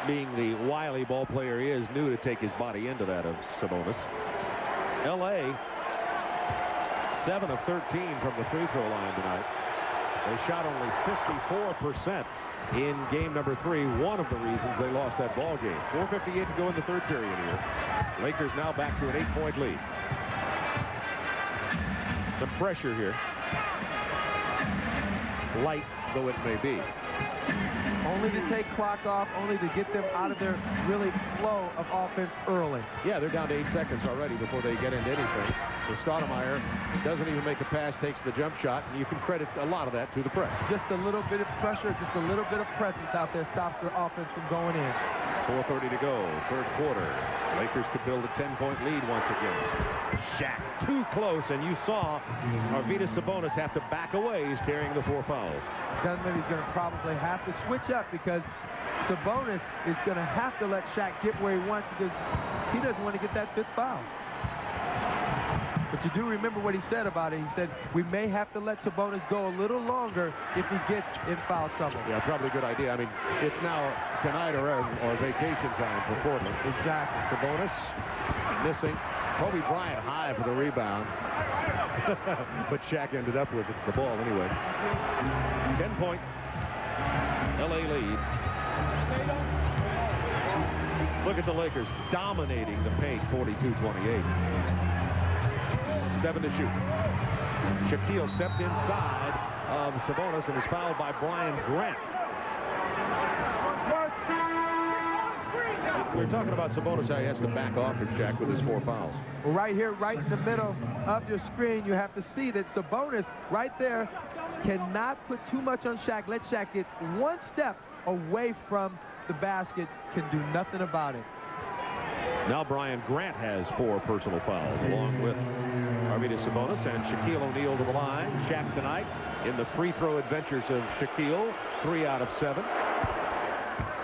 being the wily ball player he is, knew to take his body into that of Sabonis. L.A. 7 of 13 from the free throw line tonight. They shot only 54% in game number 3. One of the reasons they lost that ball game. 4:58 to go in the third period here. Lakers now back to an 8-point lead. The pressure here, light though it may be. Only to take clock off, only to get them out of their really flow of offense early. Yeah, they're down to 8 seconds already before they get into anything. So Stoudamire doesn't even make a pass, takes the jump shot, and you can credit a lot of that to the press. Just a little bit of pressure, just a little bit of presence out there stops their offense from going in. 4:30 to go, third quarter. Lakers could build a 10-point lead once again. Shaq too close, and you saw Arvydas Sabonis have to back away. He's carrying the 4 fouls. Dunleavy is going to probably have to switch up because Sabonis is going to have to let Shaq get where he wants because he doesn't want to get that 5th foul. But you do remember what he said about it. He said, we may have to let Sabonis go a little longer if he gets in foul trouble. Yeah, probably a good idea. I mean, it's now tonight or vacation time for Portland. Exactly. Sabonis missing. Kobe Bryant high for the rebound. But Shaq ended up with the ball anyway. 10-point L.A. lead. Look at the Lakers dominating the paint, 42-28. 7 to shoot. Shaquille stepped inside of Sabonis and is fouled by Brian Grant. We're talking about Sabonis, how he has to back off of Shaq with his 4 fouls. Well, right here, right in the middle of your screen, you have to see that Sabonis right there cannot put too much on Shaq. Let Shaq get 1 step away from the basket, can do nothing about it. Now Brian Grant has 4 personal fouls, along with Arvydas Sabonis and Shaquille O'Neal to the line. Shaq tonight in the free throw adventures of Shaquille, 3 out of 7.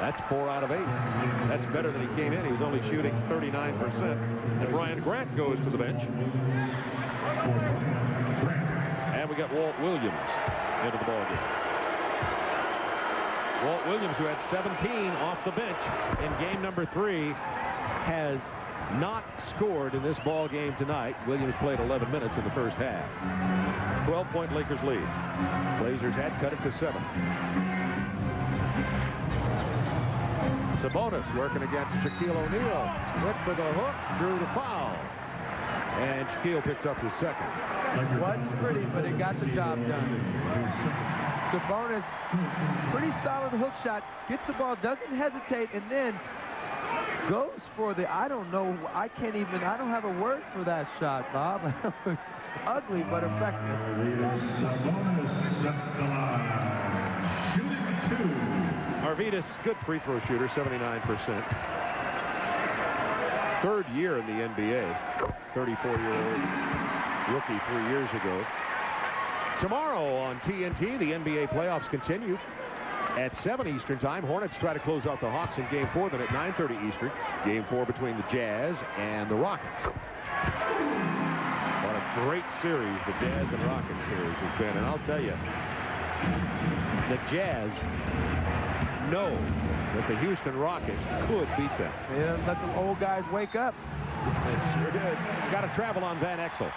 That's 4 out of 8. That's better than he came in. He was only shooting 39%. And Brian Grant goes to the bench. And we got Walt Williams into the ballgame. Walt Williams, who had 17 off the bench in game number 3, has not scored in this ball game tonight. Williams played 11 minutes in the first half. 12-point Lakers lead. Blazers had cut it to 7. Sabonis working against Shaquille O'Neal. Went for the hook, drew the foul. And Shaquille picks up his 2nd. Wasn't pretty, but it got the job done. Sabonis, pretty solid hook shot, gets the ball, doesn't hesitate, and then goes for the, I don't know, I don't have a word for that shot, Bob. It's ugly, but effective. Arvydas, good free throw shooter, 79%. 3rd year in the NBA. 34-year-old rookie 3 years ago. Tomorrow on TNT, the NBA playoffs continue. At 7 Eastern time, Hornets try to close out the Hawks in Game 4. Then at 9:30 Eastern, Game 4 between the Jazz and the Rockets. What a great series the Jazz and Rockets series has been. And I'll tell you, the Jazz know that the Houston Rockets could beat them. Yeah, let the old guys wake up. They sure did. Got to travel on Van Exel.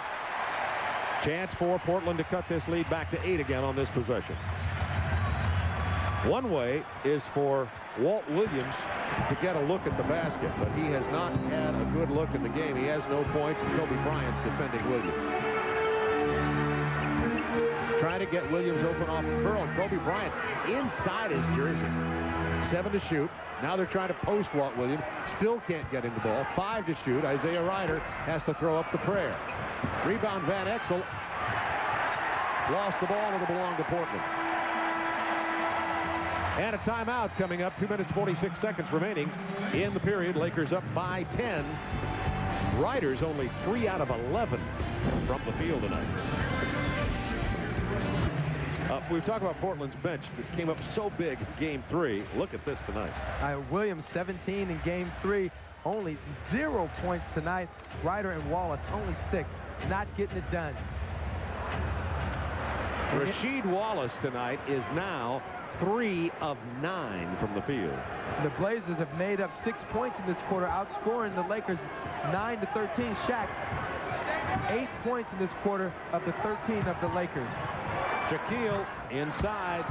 Chance for Portland to cut this lead back to 8 again on this possession. One way is for Walt Williams to get a look at the basket, but he has not had a good look at the game. He has no points, and Kobe Bryant's defending Williams. Trying to get Williams open off the curl, and Kobe Bryant's inside his jersey. 7 to shoot. Now they're trying to post Walt Williams. Still can't get him the ball. 5 to shoot. Isaiah Ryder has to throw up the prayer. Rebound Van Exel. Lost the ball, and it'll belong to Portland. And a timeout coming up. 2 minutes, 46 seconds remaining in the period. Lakers up by 10. Ryder's only 3 out of 11 from the field tonight. We've talked about Portland's bench that came up so big in Game 3. Look at this tonight. Williams 17 in Game 3. only 0 points tonight. Ryder and Wallace only 6, not getting it done. Rasheed Wallace tonight is now 3 of 9 from the field. The Blazers have made up 6 points in this quarter, outscoring the Lakers 9-13. Shaq, 8 points in this quarter of the 13 of the Lakers. Shaquille inside.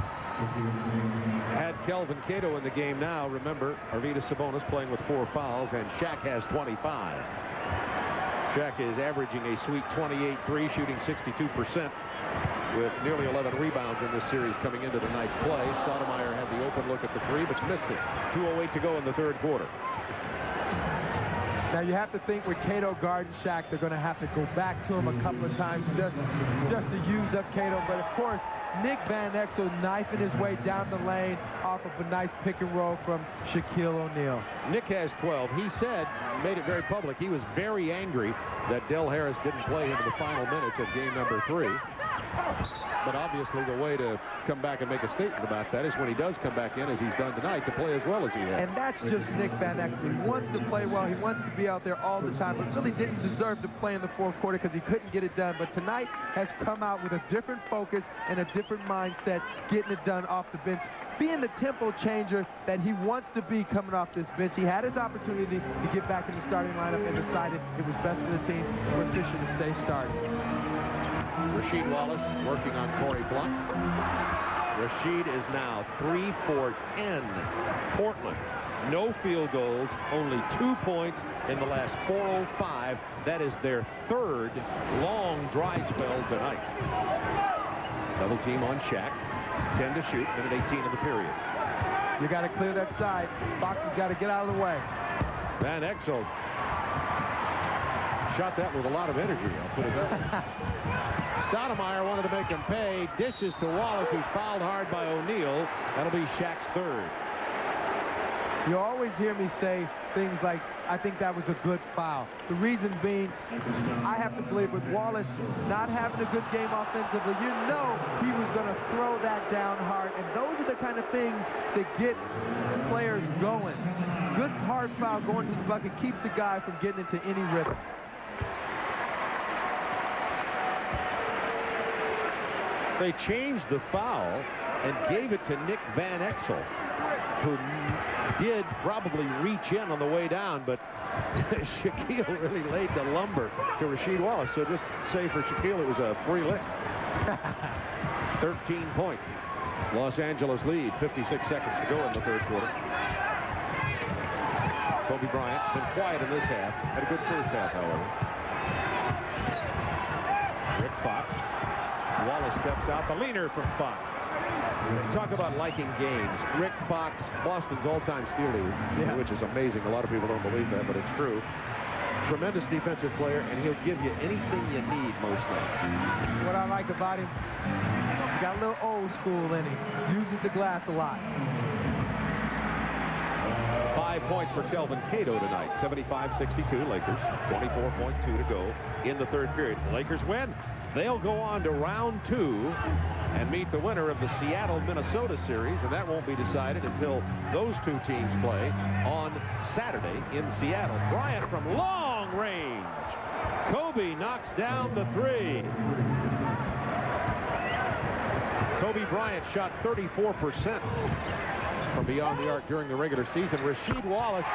Had Kelvin Cato in the game now. Remember, Arvydas Sabonis playing with 4 fouls, and Shaq has 25. Shaq is averaging a sweet 28-3, shooting 62%. With nearly 11 rebounds in this series coming into tonight's play. Stoudamire had the open look at the 3, but missed it. 2:08 to go in the third quarter. Now you have to think with Cato guarding Shaq, they're going to have to go back to him a couple of times just to use up Cato. But of course, Nick Van Exel knifing his way down the lane off of a nice pick and roll from Shaquille O'Neal. Nick has 12. He said, made it very public, he was very angry that Del Harris didn't play him in the final minutes of game number 3. But obviously the way to come back and make a statement about that is when he does come back in, as he's done tonight, to play as well as he has. And that's just Nick Van Exel. He wants to play well. He wants to be out there all the time, but really didn't deserve to play in the fourth quarter because he couldn't get it done. But tonight has come out with a different focus and a different mindset, getting it done off the bench, being the tempo changer that he wants to be coming off this bench. He had his opportunity to get back in the starting lineup and decided it was best for the team for Fisher to stay starting. Rasheed Wallace working on Corey Blunt. Rasheed is now 3 for 10. Portland, no field goals, only 2 points in the last 4:05. That is their 3rd long dry spell tonight. Double team on Shaq. 10 to shoot, minute 18 of the period. You got to clear that side. Fox has got to get out of the way. Van Exel shot that with a lot of energy, I'll put it that way. Stoudamire wanted to make him pay. Dishes to Wallace, who's fouled hard by O'Neal. That'll be Shaq's 3rd. You always hear me say things like, I think that was a good foul. The reason being, I have to believe with Wallace not having a good game offensively, you know he was going to throw that down hard. And those are the kind of things that get players going. Good hard foul going to the bucket keeps the guy from getting into any rhythm. They changed the foul and gave it to Nick Van Exel, who did probably reach in on the way down, but Shaquille really laid the lumber to Rasheed Wallace. So just say for Shaquille it was a free lick. 13-point Los Angeles lead. 56 seconds to go in the third quarter. Kobe Bryant's been quiet in this half. Had a good first half, however. Rick Fox. Wallace steps out. The leaner from Fox. Talk about liking games. Rick Fox, Boston's all-time steal leader, which is amazing. A lot of people don't believe that, but it's true. Tremendous defensive player, and he'll give you anything you need most nights. What I like about him, he got a little old school in him. Uses the glass a lot. 5 points for Kelvin Cato tonight. 75-62 Lakers. 24.2 to go in the third period. Lakers win. They'll go on to round 2 and meet the winner of the Seattle-Minnesota series, and that won't be decided until those 2 teams play on Saturday in Seattle. Bryant from long range. Kobe knocks down the 3. Kobe Bryant shot 34% from beyond the arc during the regular season. Rasheed Wallace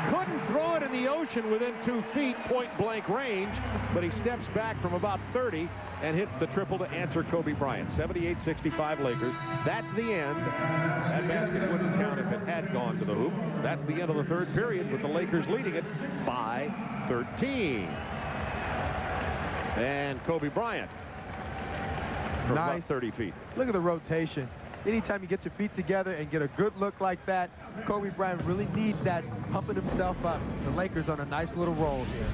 couldn't throw it in the ocean within 2 feet, point-blank range, but he steps back from about 30 and hits the triple to answer Kobe Bryant. 78-65 Lakers. That's the end. That basket wouldn't count if it had gone to the hoop. That's the end of the third period, with the Lakers leading it by 13. And Kobe Bryant from about 30 feet. Look at the rotation. Anytime you get your feet together and get a good look like that, Kobe Bryant really needs that, pumping himself up. The Lakers on a nice little roll here.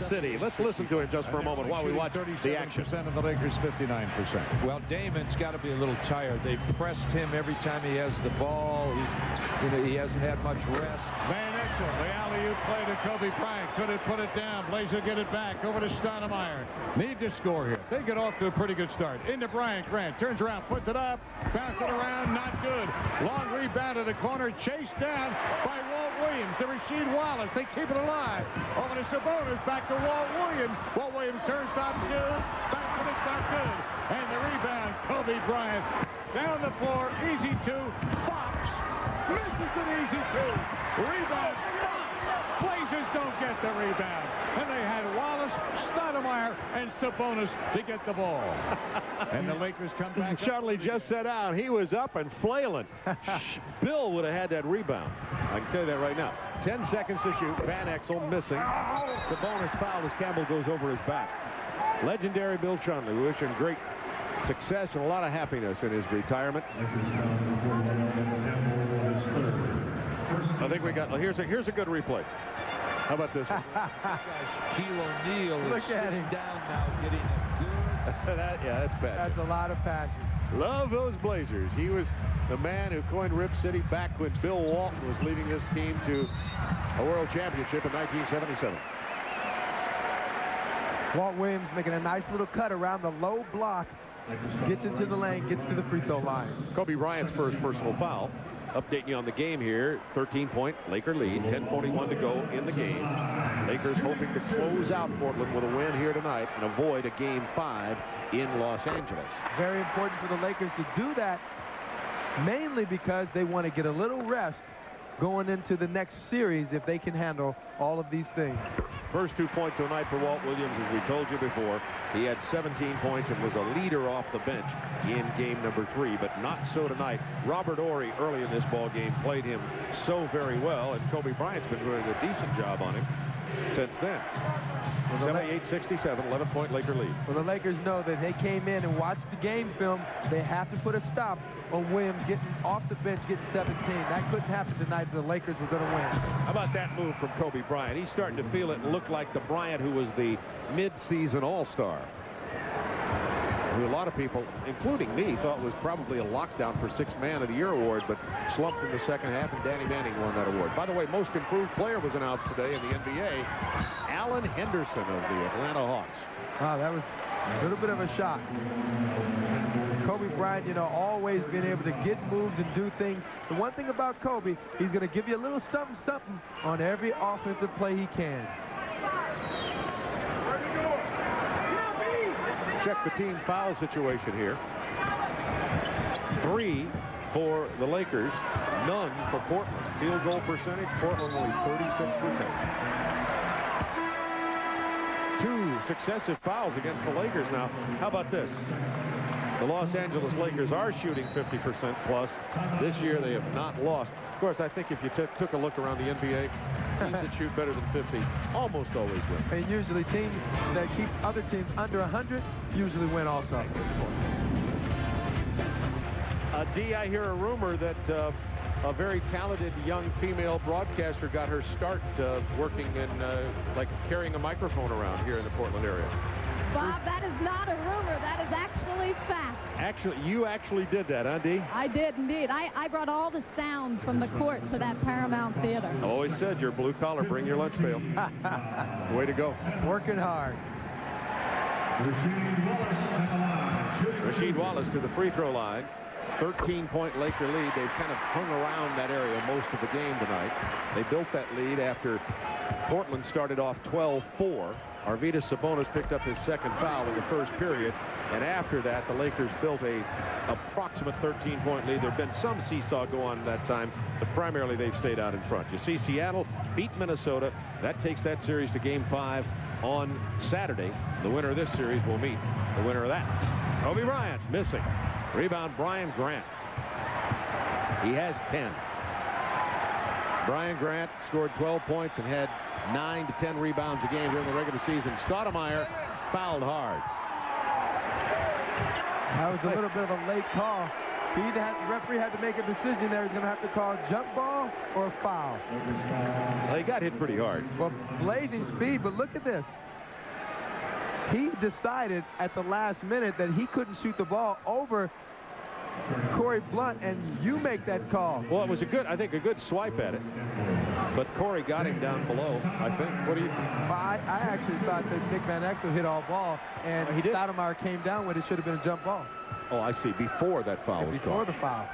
City. Let's listen to him just for a moment while we watch the action. 37% of the Lakers, 59%. Well, Damon's got to be a little tired. They've pressed him every time he has the ball. He hasn't had much rest. Van Mitchell, the alley-oop play to Kobe Bryant. Couldn't put it down. Blazer get it back over to Stoudamire. Need to score here. They get off to a pretty good start. Into Bryant. Grant turns around, puts it up, bounces it around, not good. Long rebound to the corner, chased down by Walt Williams to Rasheed Wallace. They keep it alive. Over to Sabonis, back to Walt Williams. Walt Williams turns, stops, shoots, back to the not good. And the rebound, Kobe Bryant. Down the floor, easy two. Fox misses an easy two. Rebound, Fox. Blazers don't get the rebound. And they had Wallace, Stoudamire, and Sabonis to get the ball. And the Lakers come back. Charlie just sat down. He was up and flailing. Bill would have had that rebound. I can tell you that right now. 10 seconds to shoot. Van Exel missing. Sabonis fouled as Campbell goes over his back. Legendary Bill Chunley. We wish him great success and a lot of happiness in his retirement. I think we got. Here's a good replay. How about this one? Shaquille O Neal is Look at him down now, getting a good. Yeah, that's bad. That's a lot of passion. Love those Blazers. He was the man who coined Rip City back when Bill Walton was leading this team to a world championship in 1977. Walt Williams making a nice little cut around the low block. Gets into the lane, gets to the free throw line. Kobe Bryant's first personal foul. Updating you on the game here. 13-point Laker lead. 10:41 to go in the game. Lakers hoping to close out Portland with a win here tonight and avoid a Game 5 in Los Angeles. Very important for the Lakers to do that, mainly because they want to get a little rest going into the next series if they can handle all of these things. First 2 points tonight for Walt Williams, as we told you before. He had 17 points and was a leader off the bench in game number 3, but not so tonight. Robert Horry early in this ball game played him so very well, and Kobe Bryant's been doing a decent job on him since then. 78-67, 11-point Laker lead. Well, the Lakers know that they came in and watched the game film. They have to put a stop on Williams getting off the bench, getting 17. That couldn't happen tonight if the Lakers were going to win. How about that move from Kobe Bryant? He's starting to feel it and look like the Bryant who was the mid-season All-Star, who a lot of people, including me, thought was probably a lockdown for Sixth Man of the Year award, but slumped in the second half, and Danny Manning won that award. By the way, most improved player was announced today in the NBA. Alan Henderson of the Atlanta Hawks. Wow, that was a little bit of a shock. Kobe Bryant, you know, always being able to get moves and do things. The one thing about Kobe, he's going to give you a little something, something on every offensive play he can. Check the team foul situation here. 3 for the Lakers, none for Portland. Field goal percentage, Portland only 36%. 2 successive fouls against the Lakers now. How about this? The Los Angeles Lakers are shooting 50% plus. This year they have not lost. Of course, I think if you took a look around the NBA, teams that shoot better than 50 almost always win. And usually teams that keep other teams under 100 usually win also. D, I hear a rumor that a very talented young female broadcaster got her start working in, like carrying a microphone around here in the Portland area. Bob, that is not a rumor. That is actually fact. Actually, you actually did that, huh, Dee? I did indeed. I brought all the sounds from the court to that Paramount Theater. I always said you're blue collar. Bring your lunch pail. Way to go. Working hard. Rasheed Wallace to the free throw line. 13-point Laker lead. They've kind of hung around that area most of the game tonight. They built that lead after Portland started off 12-4. Arvydas Sabonis picked up his second foul in the first period, and after that the Lakers built a approximate 13-point lead. There have been some seesaw go on that time, but primarily they've stayed out in front. You see Seattle beat Minnesota. That takes that series to Game 5 on Saturday. The winner of this series will meet the winner of that. Kobe Bryant missing. Rebound, Brian Grant. He has 10. Brian Grant scored 12 points and had 9 to 10 rebounds a game during the regular season. Stoudamire fouled hard. That was a little bit of a late call. The referee had to make a decision there. He's going to have to call jump ball or foul. Well, he got hit pretty hard. Well, blazing speed, but look at this. He decided at the last minute that he couldn't shoot the ball over Corey Blunt, and you make that call. Well, it was I think a good swipe at it. But Corey got him down below, I think. What do you? Well, I actually thought that Nick Van Exel hit all ball, and he did. Stoudamire came down with it. Should have been a jump ball. Oh, I see. Before that foul was Before called. the foul.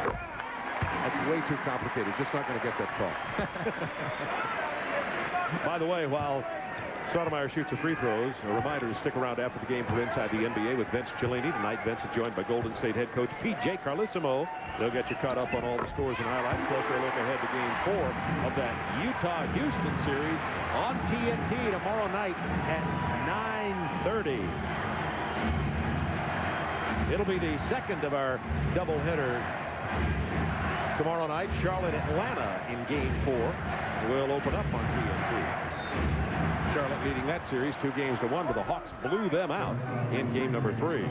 That's way too complicated. Just not going to get that call. By the way, while Stoudamire shoots the free throws, a reminder to stick around after the game for Inside the NBA with Vince Cellini. Tonight, Vince is joined by Golden State head coach P.J. Carlissimo. They'll get you caught up on all the scores and highlights. Plus, they'll look ahead to Game 4 of that Utah-Houston series on TNT tomorrow night at 9:30. It'll be the second of our doubleheader tomorrow night. Charlotte-Atlanta in Game 4 will open up on TNT. Charlotte leading that series 2-1, but the Hawks blew them out in game number 3.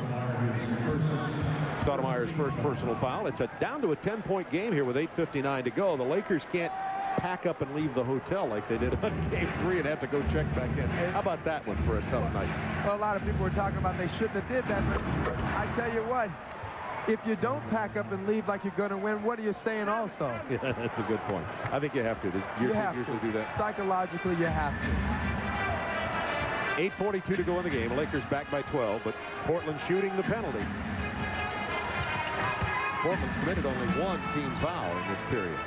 Stoudamire's first personal foul. It's down to a 10-point game here with 8:59 to go. The Lakers can't pack up and leave the hotel like they did on game 3 and have to go check back in. How about that one for a tough night? Well, a lot of people were talking about they shouldn't have did that, but I tell you what, if you don't pack up and leave like you're going to win, what are you saying also? Yeah, that's a good point. I think you have to. You have usually to. do that. Psychologically, you have to. 8:42 to go in the game. Lakers back by 12, but Portland shooting the penalty. Portland's committed only one team foul in this period.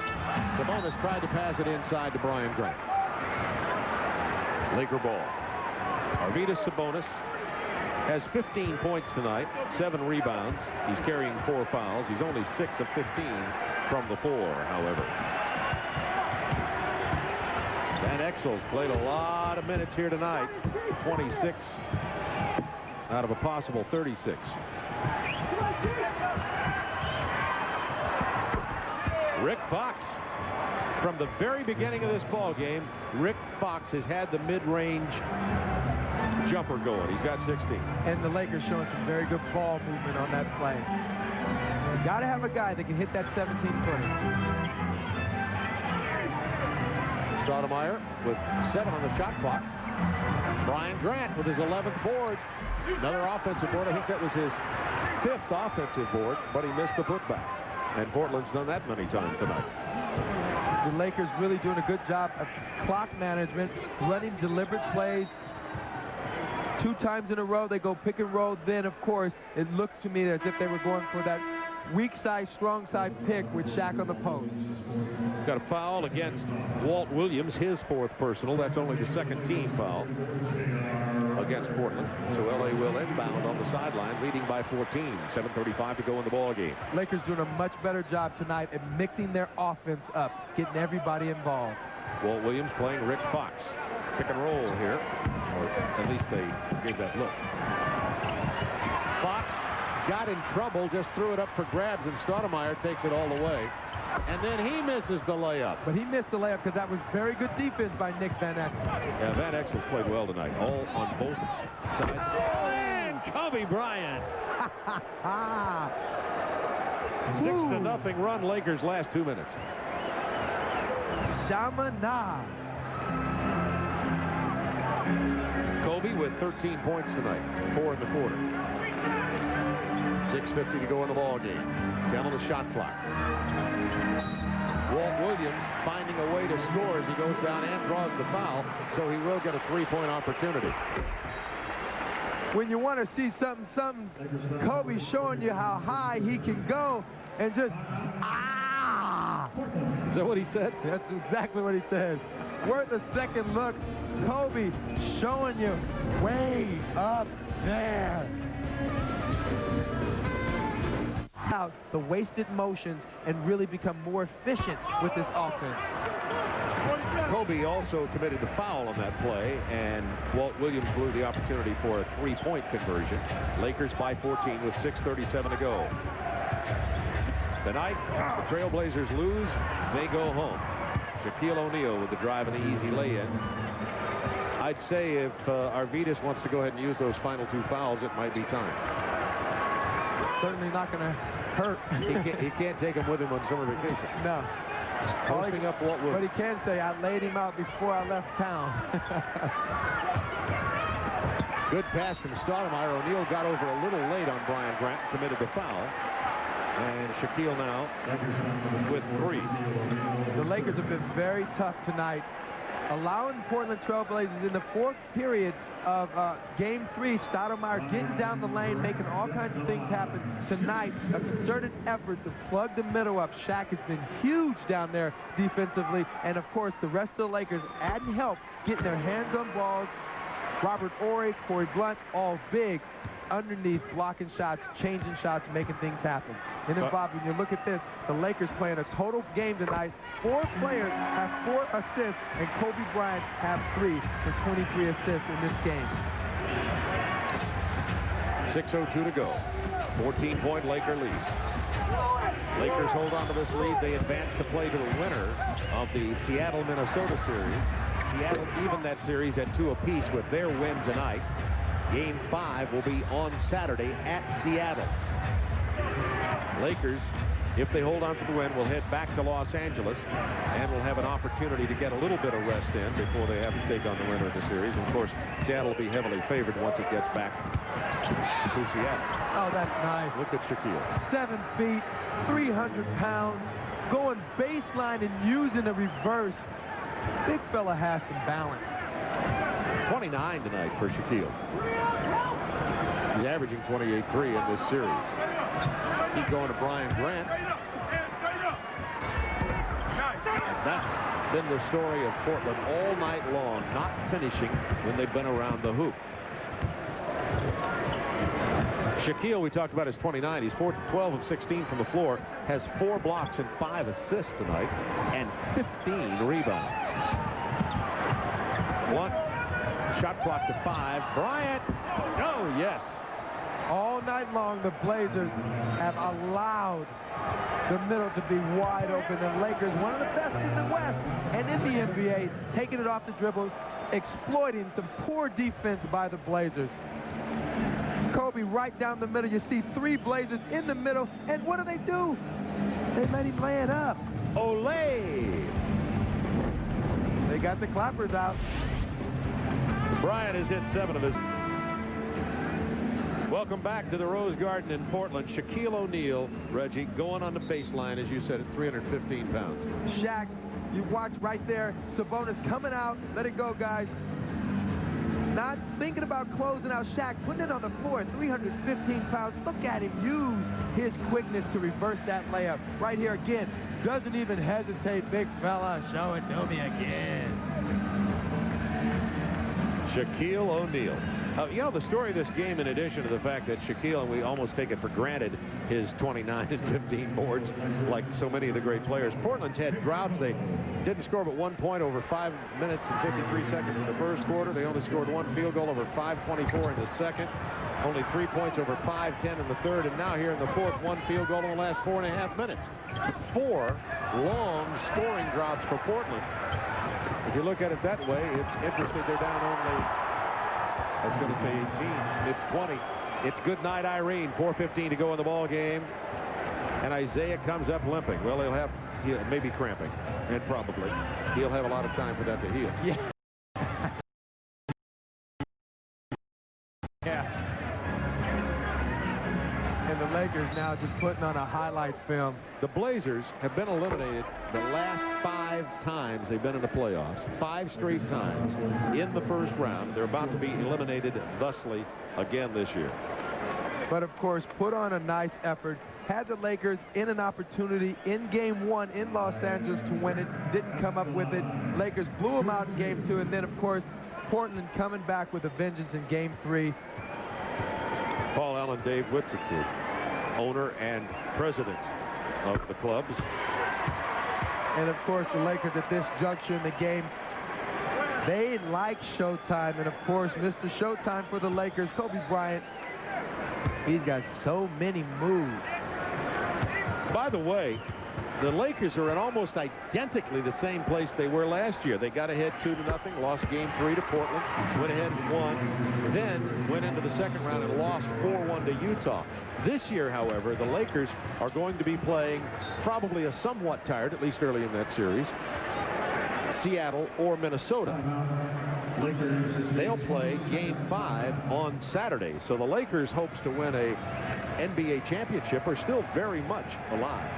Sabonis tried to pass it inside to Brian Grant. Laker ball. Arvydas Sabonis has 15 points tonight, 7 rebounds. He's carrying 4 fouls. He's only 6 of 15 from the floor, however. Van Exel's played a lot of minutes here tonight. 26 out of a possible 36. Rick Fox. From the very beginning of this ball game, Rick Fox has had the mid-range jumper going. He's got 16. And the Lakers showing some very good ball movement on that play. You got to have a guy that can hit that 17-footer. Stoudamire with 7 on the shot clock. Brian Grant with his 11th board. Another offensive board. I think that was his 5th offensive board, but he missed the putback. And Portland's done that many times tonight. The Lakers really doing a good job of clock management, running deliberate plays. 2 times in a row, they go pick and roll. Then, of course, it looked to me as if they were going for that weak side, strong side pick with Shaq on the post. Got a foul against Walt Williams, his 4th personal. That's only the 2nd team foul against Portland. So L.A. will inbound on the sideline, leading by 14. 7:35 to go in the ball game. Lakers doing a much better job tonight at mixing their offense up, getting everybody involved. Walt Williams playing Rick Fox. Pick and roll here, or at least they gave that look. Fox got in trouble, just threw it up for grabs, and Stoudamire takes it all the way. And then he misses the layup. But he missed the layup because that was very good defense by Nick Van Exel. Yeah, Van Exel's played well tonight, all on both sides. And Kobe Bryant. 6-0 run, Lakers last 2 minutes. Shamana. Kobe with 13 points tonight, 4 in the quarter. 6:50 to go in the ball game. 10 on the shot clock. Walt Williams finding a way to score as he goes down and draws the foul, so he will get a 3-point opportunity. When you want to see something, Kobe showing you how high he can go and just, Is that what he said? That's exactly what he says. Worth a second look. Kobe showing you way up there. Out the wasted motions and really become more efficient with this offense. Kobe also committed a foul on that play, and Walt Williams blew the opportunity for a 3-point conversion. Lakers by 14 with 6:37 to go. Tonight, the Trailblazers lose, they go home. Shaquille O Neal with the drive and the easy lay-in. I'd say if Arvydas wants to go ahead and use those final 2 fouls, it might be time. Certainly not going to hurt. He can't take him with him on summer vacation. No. Posting up Walt Williams. But he can say, I laid him out before I left town. Good pass from Stoudamire. O'Neal got over a little late on Brian Grant, committed the foul. And Shaquille now with 3. The Lakers have been very tough tonight, allowing Portland Trailblazers in the 4th period of Game 3. Stoudamire getting down the lane, making all kinds of things happen. Tonight, a concerted effort to plug the middle up. Shaq has been huge down there defensively. And, of course, the rest of the Lakers adding help, getting their hands on balls. Robert Horry, Corey Blunt, all big underneath, blocking shots, changing shots, making things happen. And then, Bob, when you look at this, the Lakers playing a total game tonight. 4 players have 4 assists, and Kobe Bryant have 3 for 23 assists in this game. 6:02 to go. 14-point Laker lead. Lakers hold on to this lead. They advance to play to the winner of the Seattle-Minnesota series. Seattle evened that series at 2 apiece with their win tonight. Game 5 will be on Saturday at Seattle. Lakers, if they hold on to the win, will head back to Los Angeles and will have an opportunity to get a little bit of rest in before they have to take on the winner of the series. And, of course, Seattle will be heavily favored once it gets back to Seattle. Oh, that's nice. Look at Shaquille. 7 feet, 300 pounds, going baseline and using a reverse. Big fella has some balance. 29 tonight for Shaquille. He's averaging 28-3 in this series. Keep going to Brian Grant. And that's been the story of Portland all night long, not finishing when they've been around the hoop. Shaquille, we talked about, is 29. He's 12 of 16 from the floor, has 4 blocks and 5 assists tonight, and 15 rebounds. 1 shot clock to 5. Bryant. Oh, yes. All night long, the Blazers have allowed the middle to be wide open. The Lakers, one of the best in the West and in the NBA, taking it off the dribble, exploiting some poor defense by the Blazers. Kobe right down the middle. You see 3 Blazers in the middle, and what do? They let him lay it up. Olay! They got the clappers out. Bryant has hit 7 of his. Welcome back to the Rose Garden in Portland. Shaquille O'Neal, Reggie, going on the baseline, as you said, at 315 pounds. Shaq, you watch right there. Sabonis coming out. Let it go, guys. Not thinking about closing out Shaq, putting it on the floor, 315 pounds. Look at him use his quickness to reverse that layup. Right here again, doesn't even hesitate, big fella. Show it to me again. Shaquille O'Neal. You know, the story of this game, in addition to the fact that Shaquille, and we almost take it for granted, his 29 and 15 boards, like so many of the great players. Portland's had droughts. They didn't score but 1 point over 5 minutes and 53 seconds in the first quarter. They only scored 1 field goal over 5:24 in the second. Only 3 points over 5:10 in the third. And now here in the fourth, 1 field goal in the last 4.5 minutes. 4 long scoring droughts for Portland. If you look at it that way, it's interesting they're down only, I was going to say 18. It's 20. It's good night, Irene. 4:15 to go in the ball game. And Isaiah comes up limping. Well, he'll maybe cramping, and probably. He'll have a lot of time for that to heal. Yeah. Yeah. And the Lakers now just putting on a highlight film. The Blazers have been eliminated the last 5 times they've been in the playoffs. 5 straight times in the first round. They're about to be eliminated thusly again this year. But, of course, put on a nice effort. Had the Lakers in an opportunity in Game 1 in Los Angeles to win it. Didn't come up with it. Lakers blew them out in Game 2. And then, of course, Portland coming back with a vengeance in Game 3. Paul Allen, Dave Witzik, owner and president of the clubs. And, of course, the Lakers at this juncture in the game, they like Showtime. And, of course, Mr. Showtime for the Lakers, Kobe Bryant. He's got so many moves. By the way, the Lakers are in almost identically the same place they were last year. They got ahead 2-0, lost Game 3 to Portland, went ahead and won, then went into the second round and lost 4-1 to Utah. This year, however, the Lakers are going to be playing probably a somewhat tired, at least early in that series, Seattle or Minnesota. They'll play Game 5 on Saturday. So the Lakers hopes to win a NBA championship are still very much alive.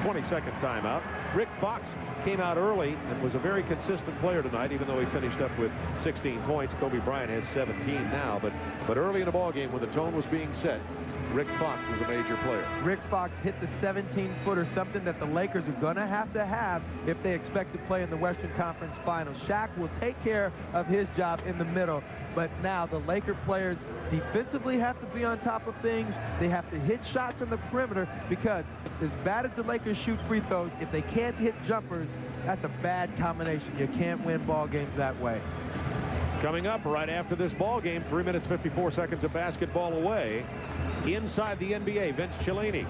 22nd timeout. Rick Fox came out early and was a very consistent player tonight, even though he finished up with 16 points. Kobe Bryant has 17 now, but early in the ball game when the tone was being set, Rick Fox was a major player. Rick Fox hit the 17-footer, something that the Lakers are going to have if they expect to play in the Western Conference Finals. Shaq will take care of his job in the middle, but now the Laker players defensively have to be on top of things. They have to hit shots on the perimeter, because as bad as the Lakers shoot free throws, if they can't hit jumpers, that's a bad combination. You can't win ball games that way. Coming up right after this ball game, 3 minutes 54 seconds of basketball away. Inside the NBA, Vince Cellini.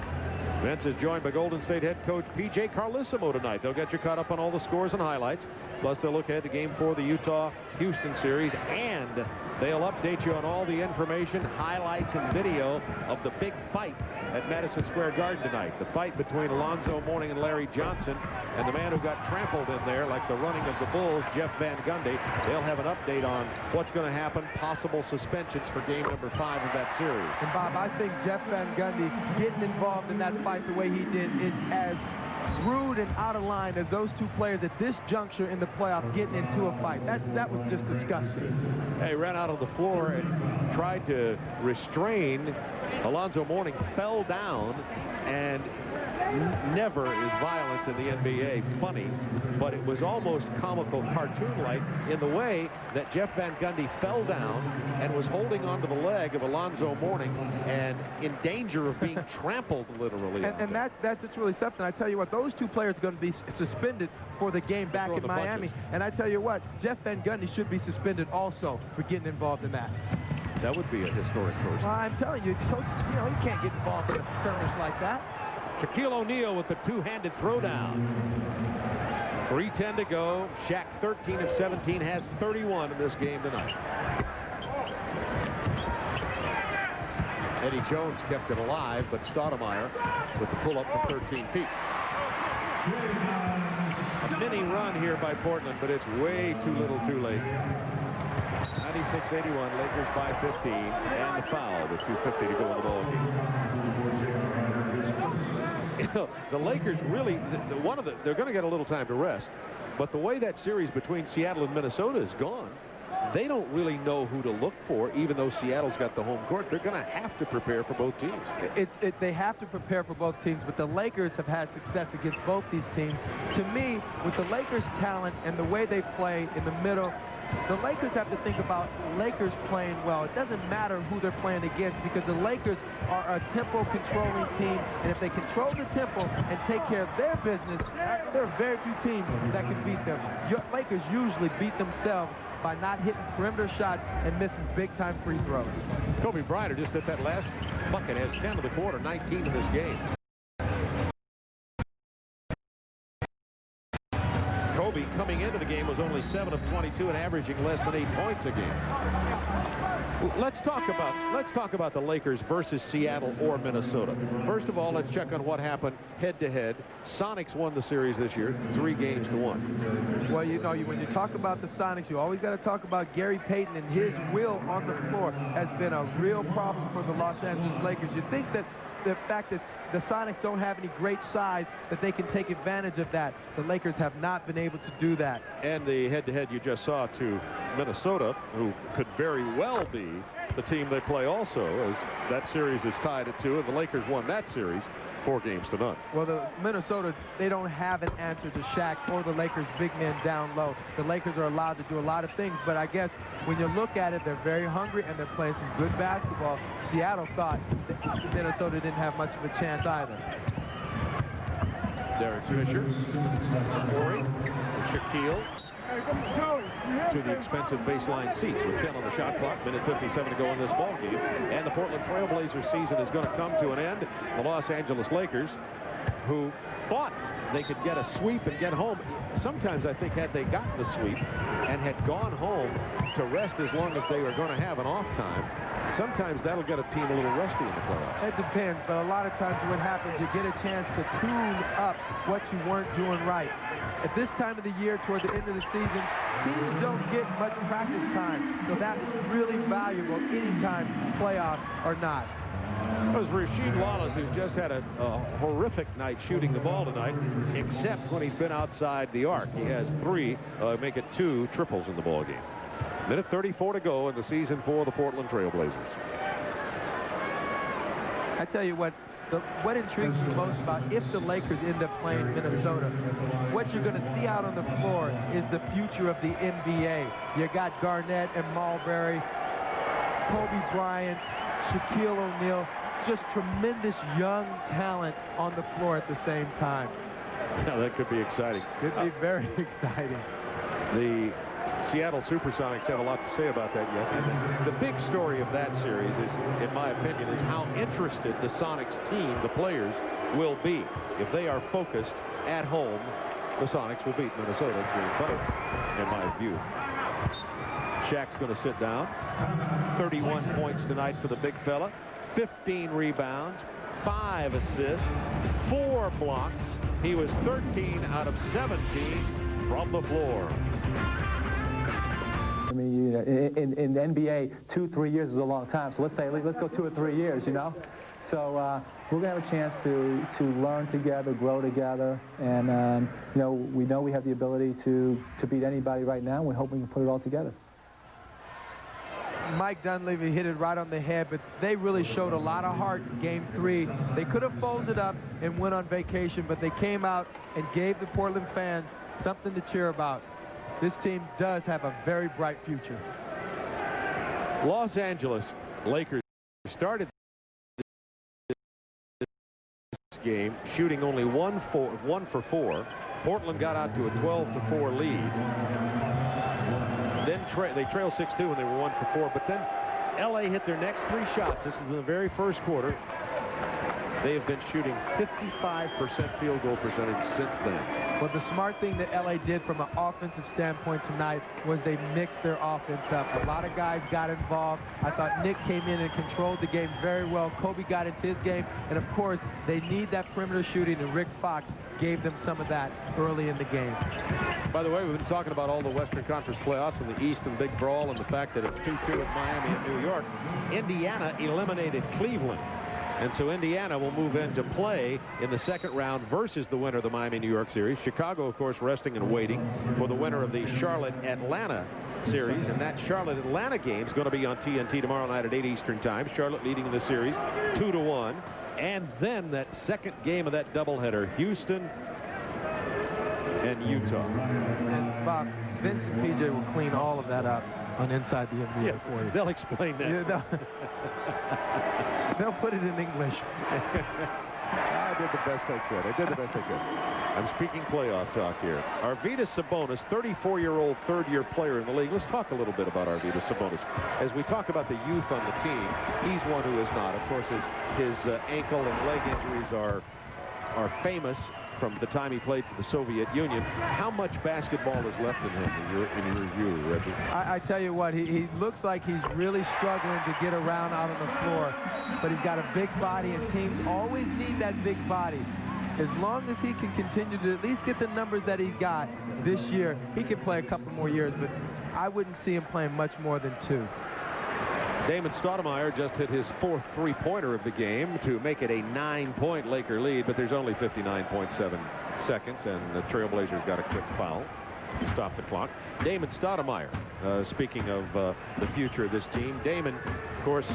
Vince is joined by Golden State head coach P.J. Carlesimo tonight. They'll get you caught up on all the scores and highlights. Plus, they'll look ahead to Game 4 of the Utah-Houston series, and they'll update you on all the information, highlights, and video of the big fight at Madison Square Garden tonight. The fight between Alonzo Mourning and Larry Johnson, and the man who got trampled in there like the running of the Bulls, Jeff Van Gundy. They'll have an update on what's going to happen, possible suspensions for game number 5 of that series. And Bob, I think Jeff Van Gundy getting involved in that fight the way he did is as rude and out of line as those two players at this juncture in the playoff getting into a fight. That was just disgusting. He ran out on the floor and tried to restrain. Alonzo Mourning fell down, and never is violence in the NBA funny, but it was almost comical, cartoon-like in the way that Jeff Van Gundy fell down and was holding onto the leg of Alonzo Mourning and in danger of being trampled literally. And that's just really something. I tell you what, those two players are going to be suspended for the game back in Miami. Punches. And I tell you what, Jeff Van Gundy should be suspended also for getting involved in that. That would be a historic first. Well, I'm telling you, coach, he can't get involved in a skirmish like that. Shaquille O'Neal with the two-handed throwdown. 3:10 to go. Shaq 13 of 17, has 31 in this game tonight. Eddie Jones kept it alive, but Stoudamire with the pull-up from 13 feet. A mini run here by Portland, but it's way too little too late. 96-81, Lakers by 15, and the foul with 2:50 to go in the ball game. The Lakers really, they're going to get a little time to rest, but the way that series between Seattle and Minnesota is gone, they don't really know who to look for, even though Seattle's got the home court. They're going to have to prepare for both teams. They have to prepare for both teams, but the Lakers have had success against both these teams. To me, with the Lakers' talent and the way they play in the middle, the Lakers have to think about Lakers playing well. It doesn't matter who they're playing against, because the Lakers are a tempo-controlling team, and if they control the tempo and take care of their business, there are very few teams that can beat them. Your Lakers usually beat themselves by not hitting perimeter shots and missing big-time free throws. Kobe Bryant just hit that last bucket, has 10 of the quarter, 19 in this game. Kobe coming into the game was only 7 of 22 and averaging less than 8 points a game. Let's talk about the Lakers versus Seattle or Minnesota. First of all, let's check on what happened head-to-head. Sonics won the series this year, 3-1. Well, you know, when you talk about the Sonics, you always got to talk about Gary Payton, and his will on the floor has been a real problem for the Los Angeles Lakers. You think that the fact that the Sonics don't have any great size, that they can take advantage of that. The Lakers have not been able to do that. And the head-to-head you just saw to Minnesota, who could very well be the team they play also, as that series is tied at 2, and the Lakers won that series 4-0. Well, the Minnesota, they don't have an answer to Shaq or the Lakers' big men down low. The Lakers are allowed to do a lot of things, but I guess when you look at it, they're very hungry and they're playing some good basketball. Seattle thought that Minnesota didn't have much of a chance either. Derek Fisher, Corey, Shaquille to the expensive baseline seats with 10 on the shot clock, minute 57 to go in this ball game, and the Portland Trailblazers season is going to come to an end. The Los Angeles Lakers, who thought they could get a sweep and get home, sometimes I think had they gotten the sweep and had gone home to rest as long as they were going to have an off time, sometimes that'll get a team a little rusty in the playoffs. It depends, but a lot of times what happens, you get a chance to tune up what you weren't doing right. At this time of the year, toward the end of the season, teams don't get much practice time, so that is really valuable anytime, playoff or not. It was Rasheed Wallace, who's just had a horrific night shooting the ball tonight, except when he's been outside the arc. He has 3, make it 2 triples in the ball game. Minute 34 to go in the season for the Portland Trail Blazers. I tell you what intrigues me most about if the Lakers end up playing Minnesota, what you're going to see out on the floor is the future of the NBA. You got Garnett and Marbury, Kobe Bryant, Shaquille O'Neal, just tremendous young talent on the floor at the same time. Now that could be exciting. Could be very exciting. The Seattle Supersonics have a lot to say about that yet. And the big story of that series is, in my opinion, is how interested the Sonics team, the players, will be. If they are focused at home, the Sonics will beat Minnesota 3-0, in my view. Shaq's going to sit down. 31 points tonight for the big fella. 15 rebounds, 5 assists, 4 blocks. He was 13 out of 17 from the floor. I mean, in the NBA, 2-3 years is a long time. So let's go 2 or 3 years, you know. So we're going to have a chance to learn together, grow together, and you know we have the ability to beat anybody right now. We hope we can put it all together. Mike Dunleavy hit it right on the head, but they really showed a lot of heart in Game 3. They could have folded up and went on vacation, but they came out and gave the Portland fans something to cheer about. This team does have a very bright future. Los Angeles Lakers started this game shooting only 1 for 4. Portland got out to a 12-4 lead. Then they trailed 6-2 when they were 1 for 4. But then LA hit their next 3 shots. This is in the very first quarter. They have been shooting 55% field goal percentage since then. Well, the smart thing that LA did from an offensive standpoint tonight was they mixed their offense up. A lot of guys got involved. I thought Nick came in and controlled the game very well. Kobe got into his game. And, of course, they need that perimeter shooting, and Rick Fox gave them some of that early in the game. By the way, we've been talking about all the Western Conference playoffs in the East and big brawl, and the fact that it's 2-2 with Miami and New York. Indiana eliminated Cleveland. And so Indiana will move into play in the second round versus the winner of the Miami-New York series. Chicago, of course, resting and waiting for the winner of the Charlotte-Atlanta series. And that Charlotte-Atlanta game is going to be on TNT tomorrow night at 8 Eastern time. Charlotte leading in the series 2-1. And then that second game of that doubleheader, Houston and Utah. And Bob, Vince and PJ will clean all of that up on Inside the NBA for you. They'll explain that. Yeah, they'll put it in English. I did the best I could. I'm speaking playoff talk here. Arvydas Sabonis, 34-year-old third-year player in the league. Let's talk a little bit about Arvydas Sabonis. As we talk about the youth on the team, he's one who is not. Of course, his ankle and leg injuries are famous from the time he played for the Soviet Union. How much basketball is left in him in your view, Reggie? I tell you what, he looks like he's really struggling to get around out on the floor, but he's got a big body, and teams always need that big body. As long as he can continue to at least get the numbers that he got this year, he can play a couple more years, but I wouldn't see him playing much more than 2. Damon Stoudamire just hit his 4th three-pointer of the game to make it a 9-point Laker lead, but there's only 59.7 seconds, and the Trailblazers got a quick foul to stop the clock. Damon Stoudamire, speaking of the future of this team, Damon, of course,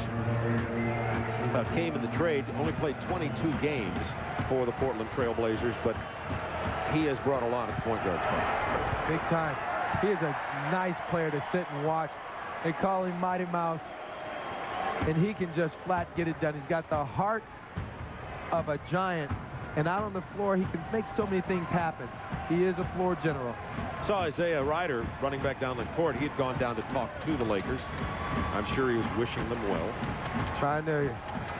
came in the trade, only played 22 games for the Portland Trailblazers, but he has brought a lot of point guard spot. Big time. He is a nice player to sit and watch. They call him Mighty Mouse, and he can just flat get it done. He's got the heart of a giant, and out on the floor, he can make so many things happen. He is a floor general. Saw Isaiah Ryder running back down the court. He had gone down to talk to the Lakers. I'm sure he was wishing them well. Trying to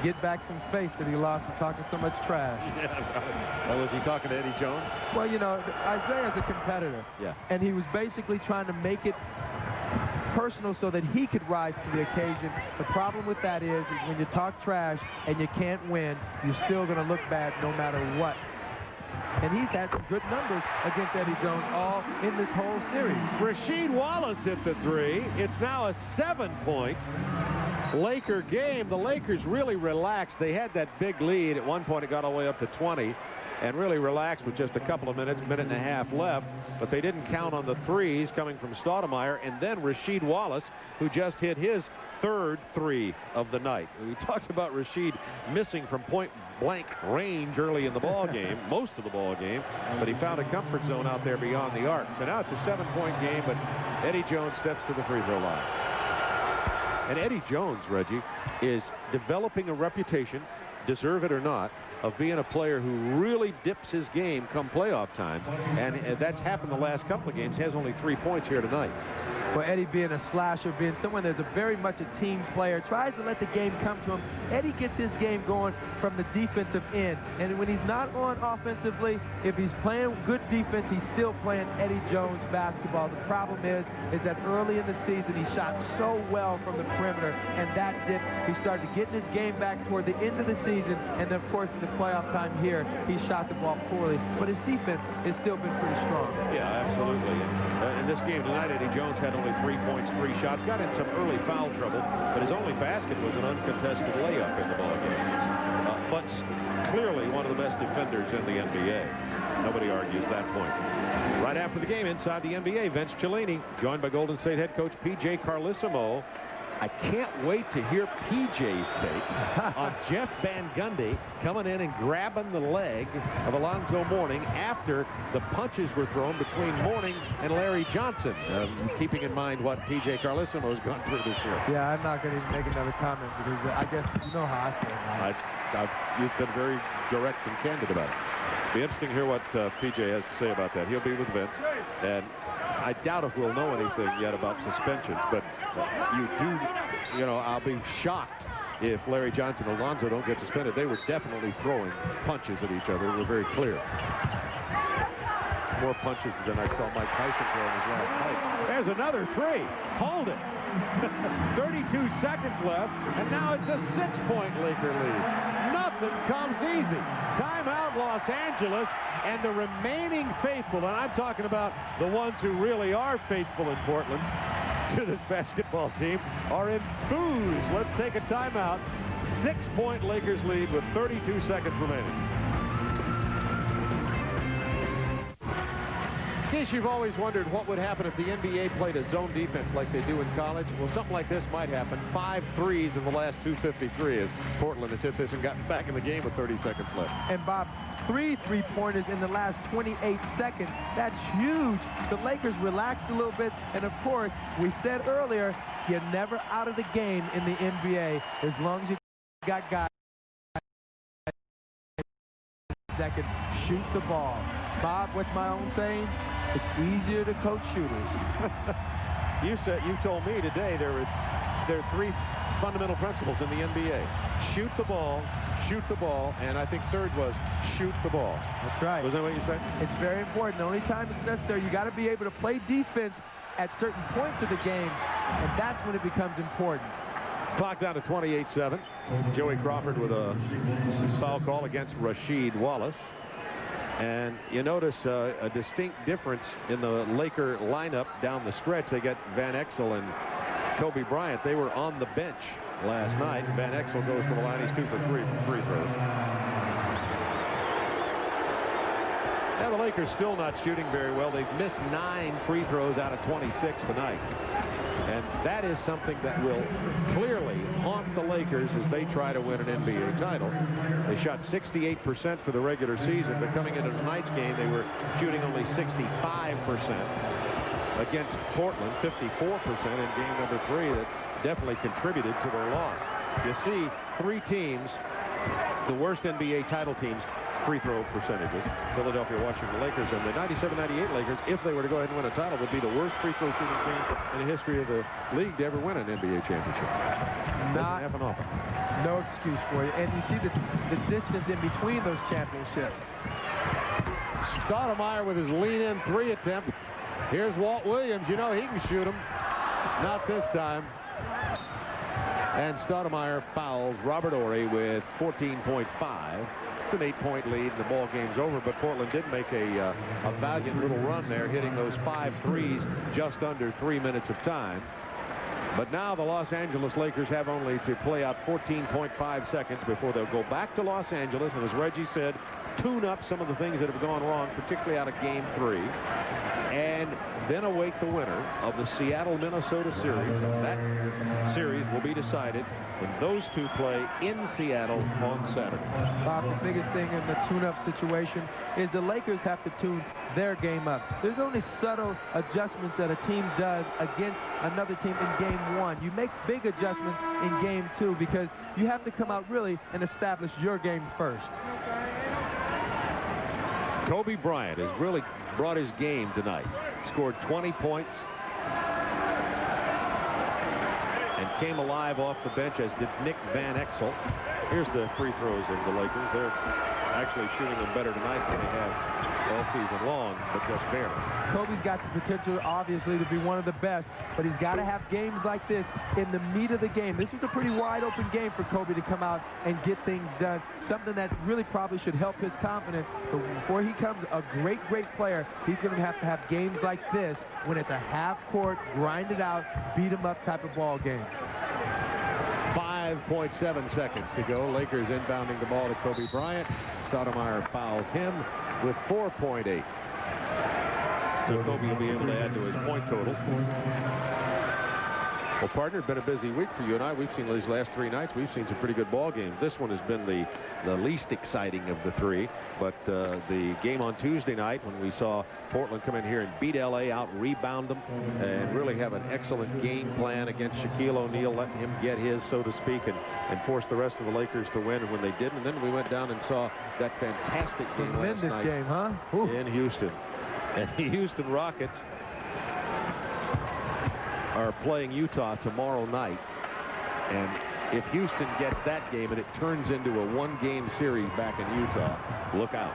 get back some face that he lost from talking so much trash. Well, was he talking to Eddie Jones? Well, you know, Isaiah's a competitor. Yeah. And he was basically trying to make it personal so that he could rise to the occasion. The problem with that is when you talk trash and you can't win, you're still going to look bad no matter what. And he's had some good numbers against Eddie Jones all in this whole series. Rasheed Wallace hit the 3. It's now a 7-point Laker game. The Lakers really relaxed. They had that big lead. At one point, it got all the way up to 20. And really relaxed with just a couple of minutes, minute and a half left. But they didn't count on the threes coming from Stoudamire. And then Rasheed Wallace, who just hit his third three of the night. We talked about Rasheed missing from point-blank range early in the ball game, most of the ball game, but he found a comfort zone out there beyond the arc. So now it's a 7-point game, but Eddie Jones steps to the free throw line. And Eddie Jones, Reggie, is developing a reputation, deserve it or not, of being a player who really dips his game come playoff times. And that's happened the last couple of games. He has only 3 points here tonight. Well, Eddie being a slasher, being someone that's very much a team player, tries to let the game come to him. Eddie gets his game going from the defensive end. And when he's not on offensively, if he's playing good defense, he's still playing Eddie Jones basketball. The problem is that early in the season, he shot so well from the perimeter, and that dipped. He started getting his game back toward the end of the season, and then, of course, in the playoff time here, he shot the ball poorly. But his defense has still been pretty strong. Yeah, absolutely. In this game tonight, Eddie Jones had only 3 points, 3 shots, got in some early foul trouble, but his only basket was an uncontested layup in the ballgame. But clearly one of the best defenders in the NBA. Nobody argues that point. Right after the game, inside the NBA, Vince Cellini, joined by Golden State head coach P.J. Carlesimo. I can't wait to hear PJ's take on Jeff Van Gundy coming in and grabbing the leg of Alonzo Mourning after the punches were thrown between Mourning and Larry Johnson, keeping in mind what P.J. Carlesimo has gone through this year. Yeah, I'm not going to even make another comment because I guess you know how I feel. You've been very direct and candid about it. Be interesting to hear what P.J. has to say about that. He'll be with Vince, and I doubt if we'll know anything yet about suspensions, but I'll be shocked if Larry Johnson and Alonzo don't get suspended. They were definitely throwing punches at each other. They were very clear. More punches than I saw Mike Tyson throw in his last fight. There's another three. Hold it. 32 seconds left, and now it's a 6-point Laker lead. Nothing comes easy. Timeout, Los Angeles, and the remaining faithful, and I'm talking about the ones who really are faithful in Portland to this basketball team, are enthused. Let's take a timeout. 6-point Lakers lead with 32 seconds remaining. In case you've always wondered what would happen if the NBA played a zone defense like they do in college, well, something like this might happen. 5 threes in the last 2:53 as Portland has hit this and gotten back in the game with 30 seconds left. And Bob, 3 three-pointers in the last 28 seconds. That's huge. The Lakers relaxed a little bit, and of course, we said earlier, you're never out of the game in the NBA as long as you got guys that can shoot the ball. Bob, what's my own saying? It's easier to coach shooters. You told me today there are 3 fundamental principles in the NBA. Shoot the ball, and I think third was shoot the ball. That's right. Was that what you said? It's very important. The only time it's necessary, you got to be able to play defense at certain points of the game, and that's when it becomes important. Clock down to 28-7. Joey Crawford with a foul call against Rasheed Wallace. And you notice a distinct difference in the Laker lineup down the stretch. They got Van Exel and Kobe Bryant. They were on the bench last night. Van Exel goes to the line. He's 2 for 3 from free throws. Now the Lakers still not shooting very well. They've missed 9 free throws out of 26 tonight. And that is something that will clearly haunt the Lakers as they try to win an NBA title. They shot 68% for the regular season, but coming into tonight's game, they were shooting only 65% against Portland, 54% in game number 3. That definitely contributed to their loss. You see 3 teams, the worst NBA title teams, free throw percentages. Philadelphia, Washington Lakers, and the 97-98 Lakers, if they were to go ahead and win a title, would be the worst free throw shooting team in the history of the league to ever win an NBA championship. Doesn't happen often. No excuse for you. And you see the distance in between those championships. Stoudamire with his lean-in 3 attempt. Here's Walt Williams. You know he can shoot them. Not this time. And Stoudamire fouls Robert Horry with 14.5. It's an 8-point lead, and the ball game's over, but Portland did make a valiant little run there, hitting those 5 threes just under 3 minutes of time. But now the Los Angeles Lakers have only to play out 14.5 seconds before they'll go back to Los Angeles, and as Reggie said, tune up some of the things that have gone wrong, particularly out of Game 3, and then await the winner of the Seattle-Minnesota series. And that series will be decided when those two play in Seattle on Saturday. Bob, the biggest thing in the tune-up situation is the Lakers have to tune their game up. There's only subtle adjustments that a team does against another team in Game 1. You make big adjustments in Game 2 because you have to come out really and establish your game first. Kobe Bryant has really brought his game tonight. Scored 20 points and came alive off the bench, as did Nick Van Exel. Here's the free throws of the Lakers. They're actually shooting them better tonight than they have all season long, but just barely. Kobe's got the potential, obviously, to be one of the best, but he's got to have games like this in the meat of the game. This was a pretty wide-open game for Kobe to come out and get things done, something that really probably should help his confidence. But before he becomes a great, great player, he's going to have games like this when it's a half-court, grind-it-out, beat-em-up type of ball game. 5.7 seconds to go. Lakers inbounding the ball to Kobe Bryant. Stoudamire fouls him with 4.8. So Kobe will be able to add to his point total. Well, partner, it's been a busy week for you and I. We've seen these last 3 nights. We've seen some pretty good ball games. This one has been the least exciting of the 3. But the game on Tuesday night, when we saw Portland come in here and beat L.A., out-rebound them, and really have an excellent game plan against Shaquille O Neal, letting him get his, so to speak, and force the rest of the Lakers to win. And when they didn't, and then we went down and saw that fantastic game last night game, huh? in Houston. And the Houston Rockets are playing Utah tomorrow night, and if Houston gets that game and it turns into a 1-game series back in Utah, look out.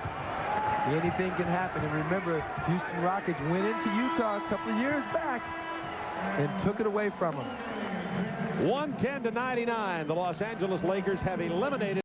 Anything can happen. And remember, Houston Rockets went into Utah a couple of years back and took it away from them. 110-99. The Los Angeles Lakers have eliminated